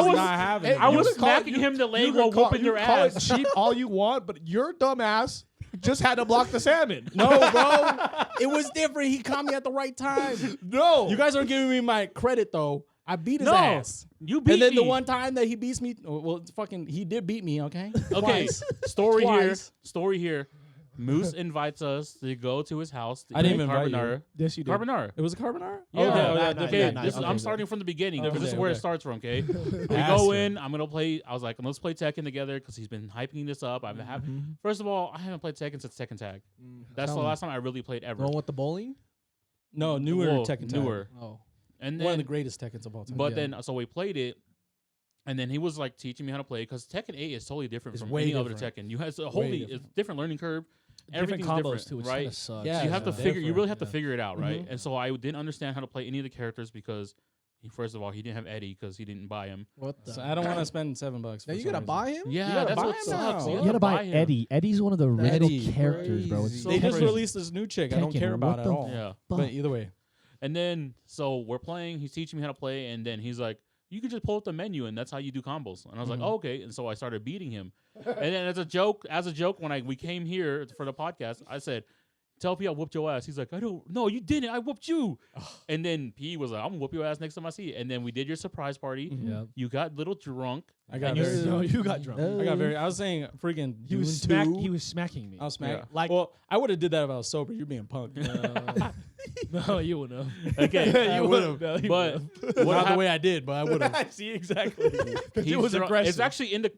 was not having it. I You was can call it- smacking him the leg you while can call- whooping your you call ass. it cheap all you want, but your dumb ass just had to block the salmon. No, bro, it was different. He caught me at the right time. No, You guys aren't giving me my credit though. I beat his No, ass. you beat And then the me. one time that he beats me, well, it's fucking, he did beat me. Okay. Okay, Twice. story Twice. here. Moose invites us to go to his house. To I didn't eat even invite you. carbonara. Yes, you did. Carbonara. It was a carbonara. Yeah, that night, okay. that night. This is, Okay, I'm good. starting from the beginning because this is Okay, where it okay. starts from. Okay, we Bastard. go in. I'm gonna play. I was like, let's play Tekken together because he's been hyping this up. First of all, I haven't played Tekken since Tekken Tag. That's Tell the me. last time I really played ever. Going with the bowling? No, newer Whoa, Tekken Tag. newer. Oh. And One of the then, greatest Tekkens of all time. but Yeah. then, so we played it. And then he was like teaching me how to play because Tekken 8 is totally different It's from way any other different. Tekken. You have a Way wholly different. it's different learning curve. Different Everything's combos different, too, which right? kind of sucks. Yeah, You have to it's figure. You really have to Yeah. figure it out, right? And so I didn't understand how to play any of the characters because, first of all, he didn't have Eddie because he didn't buy him. What the? So I don't want to spend $7. Now for you some gotta reason. buy him? Yeah, gotta that's buy what him sucks. now. You gotta buy him. Eddie. Eddie's one of the original Eddie. characters, bro. It's Crazy. so They just crazy. released this new chick. I don't Tekken, care about what it at the all. Yeah. But either way, And then so we're playing. He's teaching me how to play, and then he's like, "You can just pull up the menu, and that's how you do combos." And I was like, "Oh, okay." And so I started beating him. And then as a joke, when we came here for the podcast, I said, "Tell P I whooped your ass." He's like, "I don't. No, you didn't. I whooped you." And then P was like, "I'm gonna whoop your ass next time I see you." And then we did your surprise party. Yeah. You got a little drunk. I got and you very. No, you got drunk. I was saying freaking. He was Dune 2. he was smacking me. I was smacking. Yeah. Like- well, I would have did that if I was sober. You're being punk. No, you will know. Okay, I would've. but Not the happened- way I did, but I would have. See exactly. he's It was drunk. aggressive. It's actually in the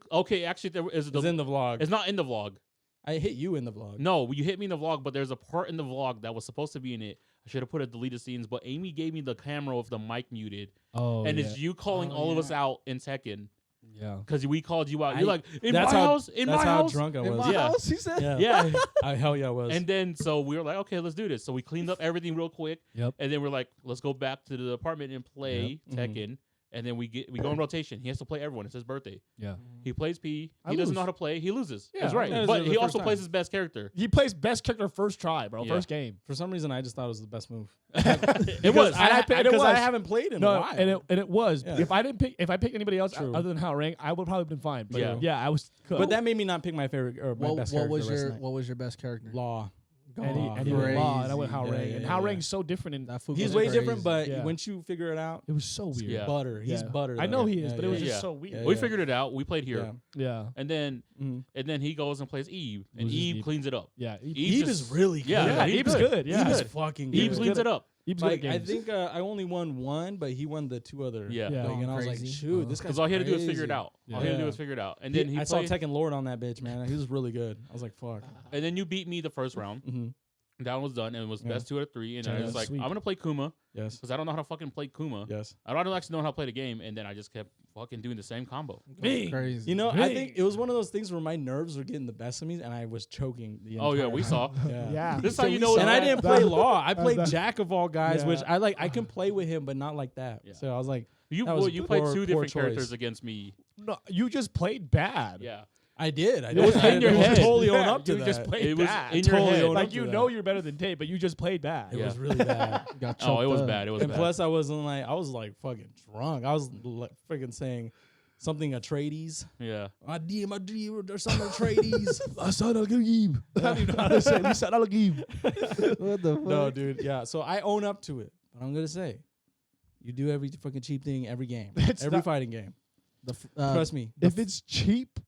Actually, there is It's in the vlog. It's not in the vlog. I hit you in the vlog. No, you hit me in the vlog, but there's a part in the vlog that was supposed to be in it. I should have put a deleted scenes, but Amy gave me the camera with the mic muted, Oh, and yeah. it's you calling all of us out in Tekken Yeah. because we called you out. You're I- like, in That's my how. house, in That's my how house. drunk I In was. my Yeah. house, he said? Yeah. Yeah. Hell yeah, I was. And then so we were like, okay, let's do this. So we cleaned up everything real quick. Yep. And then we're like, let's go back to the apartment and play Tekken. And then we go in rotation. He has to play everyone. It's his birthday. Yeah. He plays P. I He doesn't lose. know how to play. He loses. Yeah, That's right. yeah, But it's he the also first plays time. his best character. He plays best character first try, bro. Yeah. First game. For some reason, I just thought it was the best move. It was. And I picked- it Because I was. haven't played in a No, while. and it was. Yeah. If I picked anybody else True. other than Hao Rang, I would probably have been fine. But Yeah. yeah, I was. but that made me not pick my favorite or my best character. What was your best character? Law? and he went Law, and I went Hao Yeah, Rang. yeah, And Hao yeah. Rang's so different. And That food He's was way crazy. different, but Yeah. once you figure it out, it was so weird. Yeah. butter. He's Yeah. butter. I know though. he is, Yeah, but it was yeah, just yeah. so weird. Yeah, We yeah. figured it out. We played here. Yeah. And then Mhm. he goes and plays Eve. And Loses Eve Eve. cleans it up. Yeah. Eve Eve just- is really good. Yeah, Yeah, Eve's Eve's good. good. Yeah. Eve's good. fucking good. Eve cleans it up. Eve's good Like at I games. think I only won one, but he won the two other. Yeah. Yeah. Like, and I was like, Crazy. shoot, this guy's Because all he had to do was figure it crazy. out. All he had to do Yeah. was figure it out. And then he I saw played, Tekken Lord on that bitch, man. He was really good. I was like, fuck. and then you beat me the first round. Mm-hmm. That was done, and it was best 2 out of 3. And I was like, Sweet. I'm gonna play Kuma. Yes. Because I don't know how to fucking play Kuma. Yes. I don't actually know how to play the game, and then I just kept fucking doing the same combo. Crazy. You know, I think it was one of those things where my nerves were getting the best of me, and I was choking. The Oh yeah, entire we time. saw. Yeah. This is how you know. And I didn't play Law. I played that- Jack of all guys, Yeah. which I like. I can play with him, but not like that. Yeah. So I was like, You that was you played poor- 2 poor different choice. characters against me. No, you just played bad. Yeah. I did. It was in your I head. totally own Yeah, up to you that. just played It was bad. in your Totally head. own up Like to you that. know you're better than Tate, but you just played bad. It Yeah. was really bad. Got Oh, it was choked up. bad. It was And bad. plus, I was like fucking drunk. I was like freaking saying something Atreides. Yeah. I DM, or something Atreides. I said I'll give you. I don't even know how to say. We said I'll give. What the fuck? No, dude. Yeah. So I own up to it. But I'm gonna say, you do every fucking cheap thing every game, It's every not- fighting game. The Trust me. If it's cheap,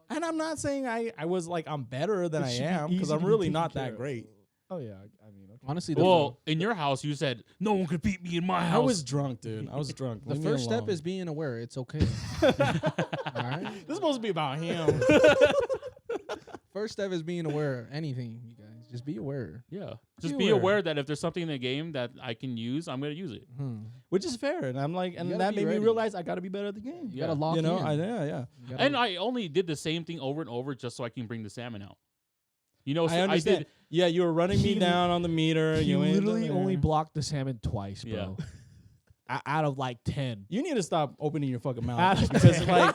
And I'm not saying I was like I'm better than It I should be am because easy I'm to be really taken not care that of. great. oh yeah, I mean, okay. honestly, the, Well, in your house, you said no one could beat me in my I house. was drunk, dude. I was drunk. the Leave me first step alone. is being aware. It's okay. All right. This is supposed to be about him. First step is being aware of anything, you guys. Just be aware. Yeah. Just Be be aware. aware that if there's something in the game that I can use, I'm gonna use it. Which is fair, and I'm like, and gotta that be made ready. me realize I got to be better at the game. You gotta lock You know, in. yeah. You gotta- And I only did the same thing over and over just so I can bring the salmon out. You know, so I understand. did. Yeah, you were running me He down on the meter. He you ain't literally done only there. blocked the salmon twice, bro. Out of like 10. You need to stop opening your fucking Out mouth of because 10. like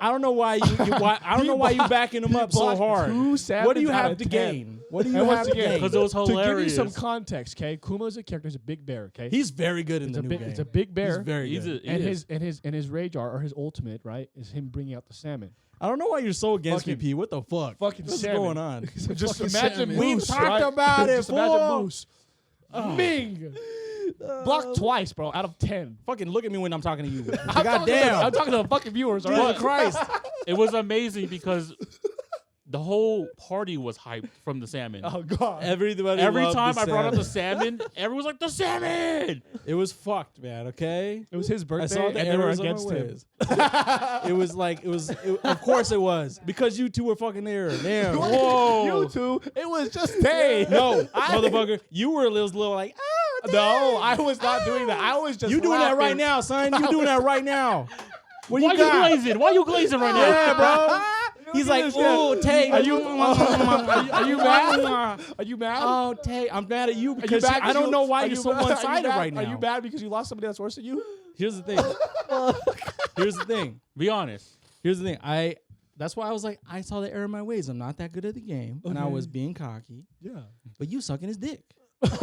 I don't know why I don't know why you backing him He up so blocked hard. 2 What do you salmons out have of to 10. gain? What do you And have once to again, gain? Because it was To give hilarious. you some context, okay? Kuma's a character. He's a big bear, okay? He's very good in it's the a new big, game. it's a big bear. He's very He's good. a- and He his radar or his ultimate, right, is him bringing out the salmon. I don't know why you're so against me, Fucking- P. What the fuck? Fucking What's salmon. going on? Just fucking imagine salmon. We've Moose, talked right? about it, Just imagine fool. Moose. Ming. Blocked twice, bro, out of 10. Fucking look at me when I'm talking to you. I'm Goddamn. talking to the fucking viewers, all Jesus right? Christ. It was amazing because the whole party was hyped from the salmon. Oh, God. Everybody Every loved time the I brought up the salmon. salmon, everyone was like, "The salmon!" It was fucked, man. Okay. It was his I birthday, saw the and they were errors of my against him. ways. It was like of course it was because you two were fucking there. Damn. Whoa. You two, it was just Tay. No, motherfucker, you were a little like, oh, No, I was not doing that. I was just you doing that right laughing. now, son. You doing that right now. What Why you you got? glazing? Why you glazing right now? Yeah, bro. He's like, this guy. oh, Tay. Are you mad? Are you mad? Oh, Tay, I'm mad at you Are you because mad I don't know why are you're you so mad- are you one-sided mad- right now. Are you mad because you lost somebody that's worse than you? Here's the thing. Here's the thing. Be honest. Here's the thing. That's why I was like, I saw the error in my ways. I'm not that good at the game, and I was being cocky. Yeah. But you sucking his dick.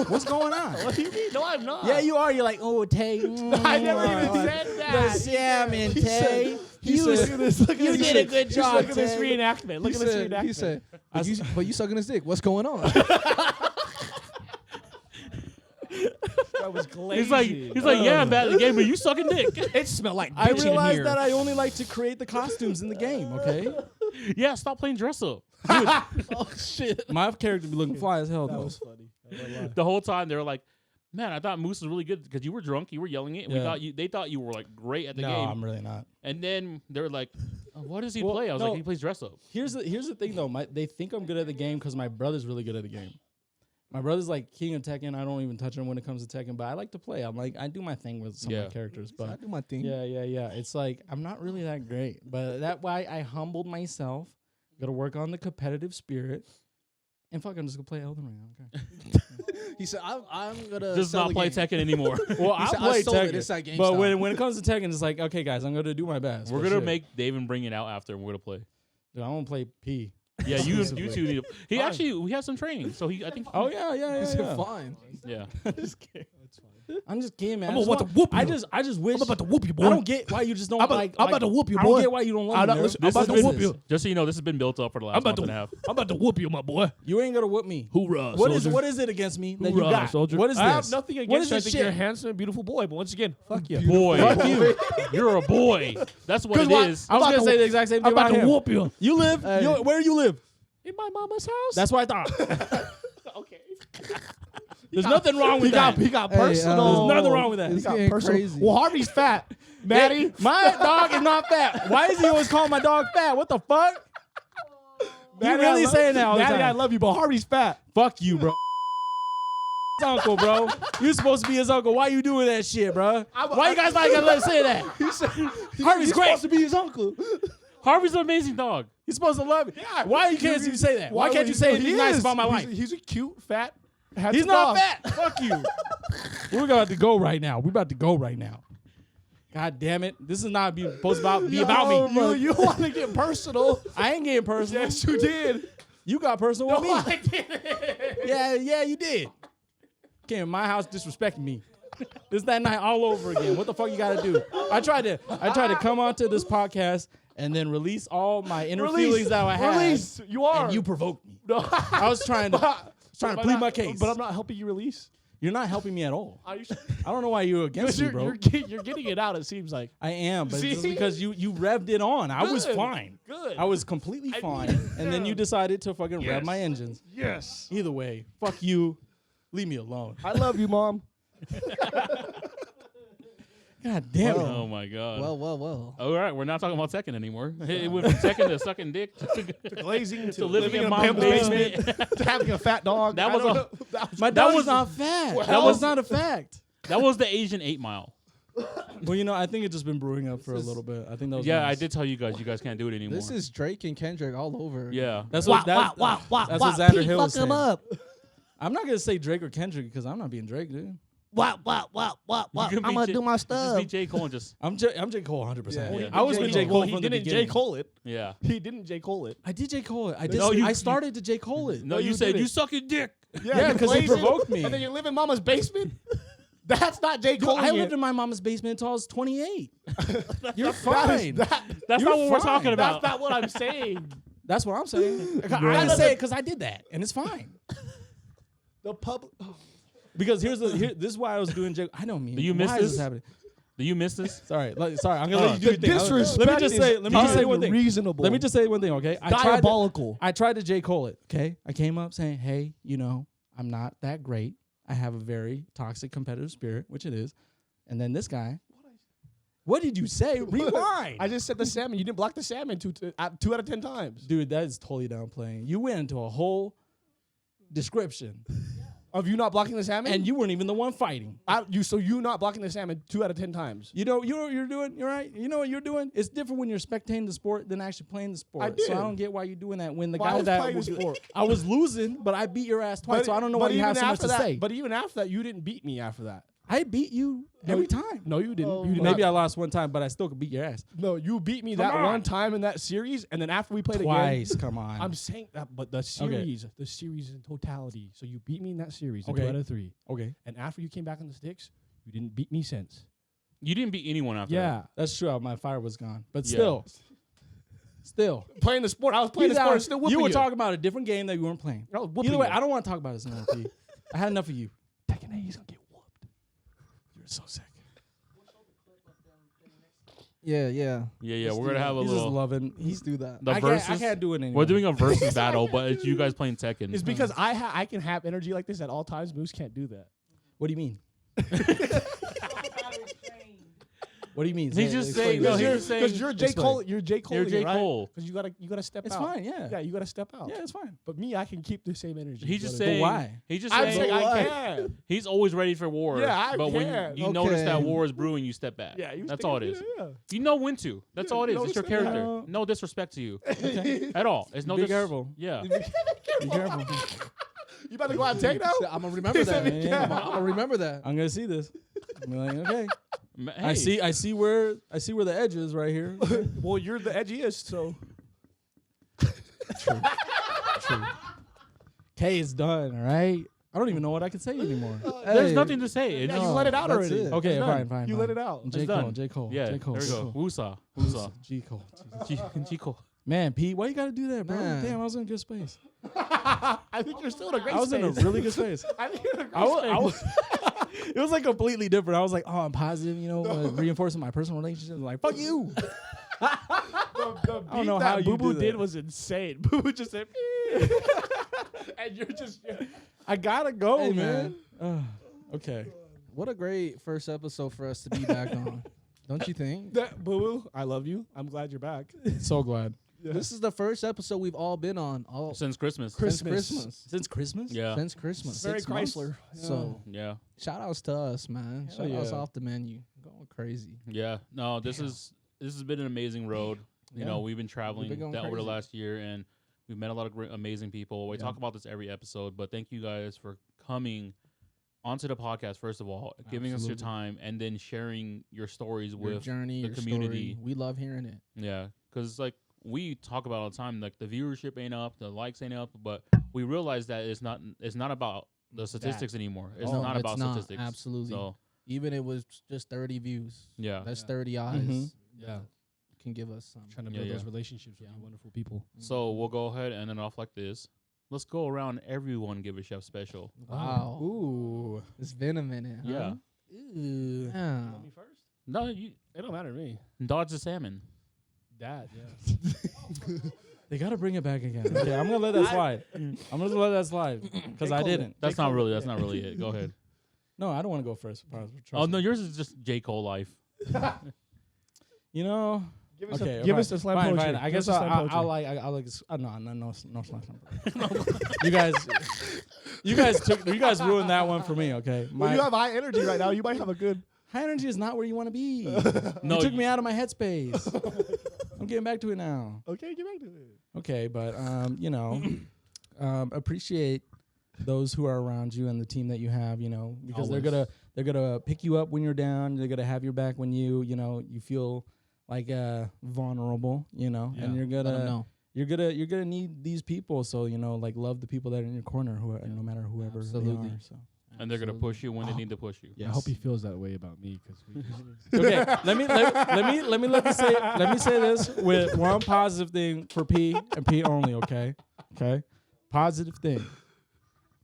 What's going on? What do you mean? No, I'm not. Yeah, you are. You're like, oh, Tay. I never even said that. The salmon, He Tay. said- You Look at this. Look at you this. did a good job, Look at this Tay. reenactment. Look at this reenactment. He said, but you sucking his dick. What's going on? That was glazy. He's like, yeah, I'm bad at the game, but you sucking dick. It smelled like I bitch in realized here. that I only like to create the costumes in the game, okay? Yeah, stop playing dress up. Oh shit! My character be looking fly as hell, That though. was funny. The whole time they were like, man, I thought Moose was really good because you were drunk, you were yelling it. And Yeah. they thought you were like great at the No, game. I'm really not. And then they were like, what does he Well, play? I was no. like, he plays dress up. Here's the thing, though. They think I'm good at the game because my brother's really good at the game. My brother's like king of Tekken. I don't even touch him when it comes to Tekken, but I like to play. I'm like, I do my thing with some of Yeah. my characters, I but do my thing. yeah. It's like I'm not really that great, but that why I humbled myself. Got to work on the competitive spirit, and fuck, I'm just gonna play Elden Ring. I don't care. He said, "I'm gonna Does sell not the play game." Tekken anymore. Well, He I said, play sold it. Tekken, It's like but GameStop. when it comes to Tekken, it's like, okay, guys, I'm gonna do my best. We're but gonna shit. make Dave and bring it out after, and we're gonna play. Dude, I want to play P. Yeah, you Exclusively. two need to. He Fine. actually we had some training, so I think. Oh yeah. He said, "Fine." Yeah. just kidding. I'm just kidding, man. I'm about to whoop you. I just wish. I'm about to whoop you, boy. I don't get why you just don't I'm about- like. I'm about to whoop you, I don't boy. get why you don't I'm love not me. listening. This I'm about is to whoop business. you. Just so you know, this has been built up for the last month and a half. I'm about to whoop you, my boy. You ain't gonna whoop me. Hoorah, What is soldier. it against me that you Hoorah, got? soldier. What is this? I have nothing What against is you. I this think shit? you're a handsome and beautiful boy, but once again, fuck you. Boy, Fuck you. you're a boy. That's what it is. I was I'm gonna about say to- the exact same I'm thing about about to him. whoop you. You live? Hey. Where you live? In my mama's house? That's what I thought. okay. There's nothing wrong with He got, that. he got Hey, personal. There's nothing wrong with that. He It's got getting personal. crazy. Well, Harvey's fat. Maddie. My dog is not fat. Why is he always calling my dog fat? What the fuck? really saying that all the Daddy, I time. love you, but Harvey's fat. Fuck you, bro. His uncle, bro. You're supposed to be his uncle. Why you doing that shit, bro? Why you guys not gonna let us say that? Harvey's great. supposed to be his uncle. Harvey's an amazing dog. He's supposed to love me. Yeah. Why you can't you say that? Why can't you say anything nice about my wife? He's a cute, fat. He's not fat. Fuck you. We're about to go right now. We're about to go right now. God damn it. This is not supposed to be about me. You want to get personal? I ain't getting personal. Yes, you did. You got personal with me. I didn't. Yeah, you did. Came in my house disrespecting me. This that night all over again. What the fuck you gotta do? I tried to come onto this podcast and then release all my inner feelings that I had. Release. You are. And you provoked me. No. I was trying to plead my case. But I'm not helping you release. You're not helping me at all. Are you? I don't know why you're against me, bro. You're getting it out. It seems like. I am, but just See? because you revved it on. I was Good. fine. Good. I was completely fine. And then you decided to fucking rev my engines. Yes. Either way, fuck you. Leave me alone. I love you, Mom. God damn it. Oh my god. Well. All right, we're not talking about Tekken anymore. It went from Tekken to sucking dick to Glazing to living in a mom's basement. to having a fat dog. That I was don't a- know. That was- My dog was not fat. That was not a fact. That was the Asian 8 Mile. Well, I think it's just been brewing up for a little bit. I think that was Yeah, nice. I did tell you guys can't do it anymore. This is Drake and Kendrick all over. Yeah. That's what that's what Xander Hill was saying. up. I'm not gonna say Drake or Kendrick because I'm not being Drake, dude. What? You can I'm be gonna J- do my Just stuff. be J. Cole and just I'm J Cole 100%. Yeah. Yeah. I was with J Cole He from the didn't beginning. J Cole it. yeah. He didn't J Cole it. I did J Cole it. I did. No, I started to J Cole it. No, you you said didn't. you sucking dick. Yeah, you 'cause he glazing, provoked me. And then you live in Mama's basement. That's not J Dude, Cole. I lived in my mama's basement until I was 28. You're fine. That's You're not what we're fine. talking about. That's not what I'm saying. That's what I'm saying. I Right. didn't say it because I did that, and it's fine. The public. Because this is why I was doing J. I don't mean. Do you miss why is this? happening? Do you miss this? Sorry, I'm gonna let you do your thing. Disrespect. Let me just say one thing. Reasonable. Let me just say one thing, okay? Diabolical. I tried to J. Cole it, okay? I came up saying, hey, I'm not that great. I have a very toxic competitive spirit, which it is. And then this guy, what did you say? Rewind. I just said the salmon. You didn't block the salmon 2 out of 10 times. Dude, that is totally downplaying. You went into a whole description, Of you not blocking the salmon? and you weren't even the one fighting. So you not blocking the salmon 2 out of 10 times. You know what you're doing? You're right. You know what you're doing? It's different when you're spectating the sport than actually playing the sport. I did. So I don't get why you're doing that. When the Well, I guy was that playing the was, sport. I was losing, but I beat your ass twice. So I don't know why you have so much to say. But even after that, you didn't beat me after that. I beat you every time. No, you didn't. Oh, You did Maybe not. I lost one time, but I still could beat your ass. No, you beat me Come that on. one time in that series, and then after we played Twice. again. Come on. I'm saying that, but the series in totality. So you beat me in that series, in Okay. 2 out of 3. Okay. And after you came back on the sticks, you didn't beat me since. You didn't beat anyone after Yeah, That's true. My fire was gone. But Yeah. still. playing the sport. I was playing He's the sport. out. And still whooping You you. were talking about a different game that you weren't playing. I was whooping Either way, you. I don't want to talk about this anymore, P. I had enough of you. Tekken 8, he's gonna get whooped. You're so sick. Yeah. Yeah, we're gonna have a He's just little. loving. Let's do that. The I versus. can't do it anymore. We're doing a versus battle, but it's you guys playing Tekken. It's because I can have energy like this at all times. Moose can't do that. What do you mean? What do you mean? He's just Explain saying. No, this. he's just saying. Because you're J. Explain. Cole. You're J. Cole. You're J. right? Cole. Because you gotta step It's out. fine. Yeah. Yeah, you gotta step out. Yeah, it's fine. But me, I can keep the same energy. He's just But saying. why? He's just I'm saying. saying I can. He's always ready for war. Yeah, I but when can. you notice that Okay. war is brewing, you step back. Yeah, That's all it is. Yeah. You know when to. That's Yeah, all it is. no It's your disrespect. character. Yeah. No disrespect to you at all. It's no. Be careful. Yeah. Be careful. You about to go out and take now? I'm gonna remember that. Yeah. I'm gonna remember that. I'm gonna see this. I'm like, okay. Hey, I see where the edge is right here. Well, you're the edgiest, so. True. K is done. All right. I don't even know what I can say anymore. There's Hey. nothing to say. It's Yeah, you just, let it out that's already. it. Okay, It's done. fine. You let it out. J. It's Cole. done. J. Cole. Yeah. J. Cole. There we J. go. Cole. Woosah. G. Cole. G Cole. Man, Pete, why you gotta do that, bro? Man. Damn, I was in a good space. I think you're still in a great I was in a space. really good space. I think you're in a great I was, space. it was like completely different. I was like, oh, I'm positive, reinforcing my personal relationship. Like, fuck you. The I don't beat know that how you Boo Boo do did that. was insane. Boo Boo just said, and you're just. I gotta go, Hey, man. Okay. What a great first episode for us to be back on. Don't you think? Boo Boo, I love you. I'm glad you're back. So glad. This is the first episode we've all been on. All Since Christmas. since Christmas. Since Christmas? Yeah. Since Christmas. Very 6 months. Chrysler. So Yeah. shout outs to us, man. Hell Shout outs yeah. off the menu. Going crazy. Yeah. No, this has been an amazing road. You Yeah. know, we've been traveling going over the crazy. last year, and we've met a lot of great, amazing people. We talk about this every episode, but thank you guys for coming onto the podcast, first of all, giving us your Absolutely. time, and then sharing your stories Your with journey, the your community. story. We love hearing it. Yeah, because like we talk about all the time, like the viewership ain't up, the likes ain't up, but we realize that it's not about the statistics anymore. It's No, not it's about not. statistics. Absolutely. So Even it was just 30 views. yeah, That's Yeah. 30 eyes. Mhm. Yeah. that Can give us some. Trying to Yeah, build yeah. those relationships with Yeah. you wonderful people. so we'll go ahead and then off like this. Let's go around everyone give a chef special. Wow. Ooh. It's been a minute. Huh? Yeah. Ooh. Yeah. Me first? No, you It don't matter to me. dodge the salmon. Dad, yeah. They gotta bring it back again. Okay, I'm gonna let that slide. I'm gonna let that slide because I didn't. That's not really it. Go ahead. No, I don't want to go first. Trust Oh me. no, yours is just J. Cole life. You know. Give us, Okay, give fine, us the slam fine, poetry. fine. I Give guess us the slam I'll poetry. like. I'll like. No slam. You guys ruined that one for me. Okay. Well, you have high energy right now. You might have a good. High energy is not where you want to be. No, You took me out of my headspace. I'm getting back to it now. Okay, get back to it. Okay, but you know, appreciate those who are around you and the team that you have. You know, because they're gonna pick you up when you're down. They're gonna have your back when you feel like vulnerable. You know, and you're Let 'em gonna know. you're gonna need these people. So like love the people that are in your corner, no matter whoever Absolutely. they are. So. and they're gonna push you when they need to push you. I hope he feels that way about me because we. Okay, let me say this with one positive thing for P and P only. Okay, positive thing.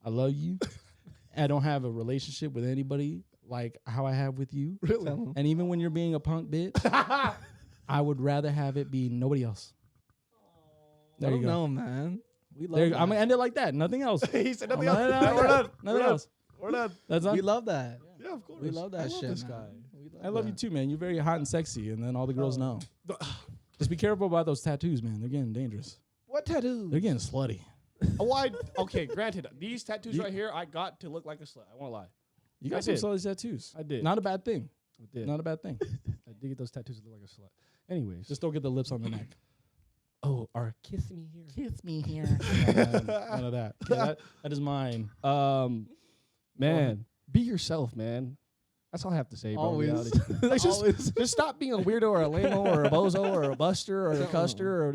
I love you. I don't have a relationship with anybody like how I have with you. Really? And even when you're being a punk bitch, I would rather have it be nobody else. There Let you 'em go. know, man. We love There you that. go. I'm gonna end it like that. Nothing else. He said I'm nothing else. gonna end it like We're that. done. Nothing We're else. done. We're done. That's We all. love that. Yeah, of course. We love that I shit, love this man. guy. I love you too, man. You're very hot and sexy, and then all the girls know. Just be careful about those tattoos, man. They're getting dangerous. What tattoo? They're getting slutty. Why? Okay, granted, these tattoos right here, I got to look like a slut. I won't lie. You I got some did. slutty tattoos. I did. Not a bad thing. I did. Not a bad thing. I did get those tattoos to look like a slut. Anyways. Just don't get the lips on the neck. oh, or kiss me here. Kiss me here. None of that. Okay, that is mine. Man, be yourself, man. That's all I have to say, bro. Always. Like, just stop being a weirdo or a lame-o or a bozo or a buster or a custer or,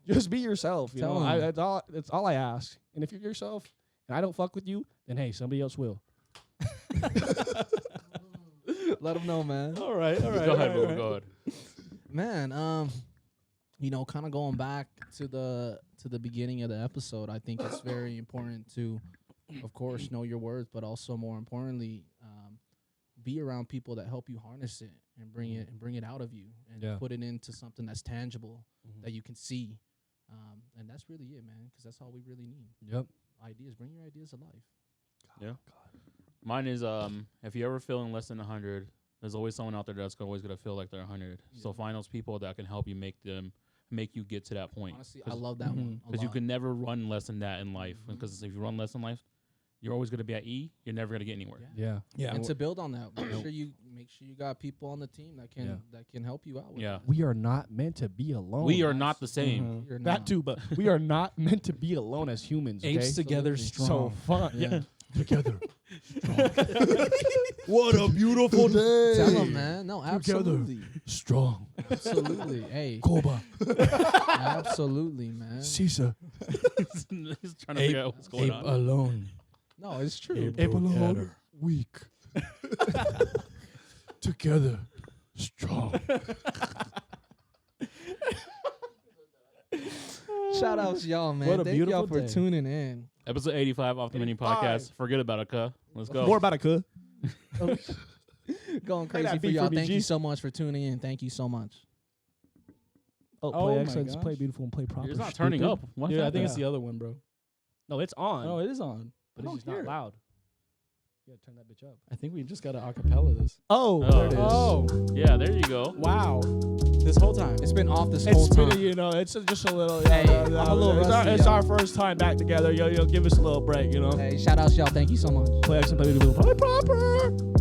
just be yourself. You Tell know, 'em. that's all I ask. And if you're yourself and I don't fuck with you, then hey, somebody else will. Let them know, man. All right. Go ahead, bro. Go ahead. Man, kind of going back to the beginning of the episode, I think it's very important to, of course, know your worth, but also more importantly, be around people that help you harness it and bring it out of you and Yeah. put it into something that's tangible that you can see. And that's really it, man, because that's all we really need. Yep. Ideas. Bring your ideas to life. Yeah. Mine is if you're ever feeling less than 100, there's always someone out there that's always gonna feel like they're 100. So find those people that can help you make you get to that point. Honestly, I love that one. Because you can never run less than that in life. Because if you run less in life, you're always gonna be at E. You're never gonna get anywhere. Yeah. Yeah. And to build on that, make sure you got people on the team that can help you out with Yeah. that. We are not meant to be alone. We are not the same. You're That not. too, but we are not meant to be alone as humans. Okay? Apes together Absolutely. strong. So fun. Yeah. Together. What a beautiful day. Tell them, man. No, absolutely. Strong. Absolutely. Hey, Koba. absolutely, man. Caesar. He's trying to figure out what's going on. alone. No, it's true. Ape alone. together. Weak. Together. Strong. Shout out to y'all, man. What a Thank y'all beautiful for day. tuning in. Episode 85 off the menu podcast. Forget about it, cuh. Let's go. More about a cuh. Going Play crazy that for beat y'all. for me, Thank G. you so much for tuning in. Thank you so much. Oh, Oh play my excellence, gosh. play beautiful, and play proper. It's not turning up. What's Yeah, I that? think it's the other one, bro. No, it's on. No, it is on. but I it's don't just not hear it. loud. Yeah, turn that bitch up. I think we just got to acapella this. Oh, Oh. there it is. Oh, Yeah, there you go. wow. This whole time. It's been off this whole It's been, time. you know, it's just a little. Hey, I'm a little rusty, it's yo. our first time back together. Yo, give us a little break, you know. Hey, shout out to y'all. Thank you so much. Play some play proper.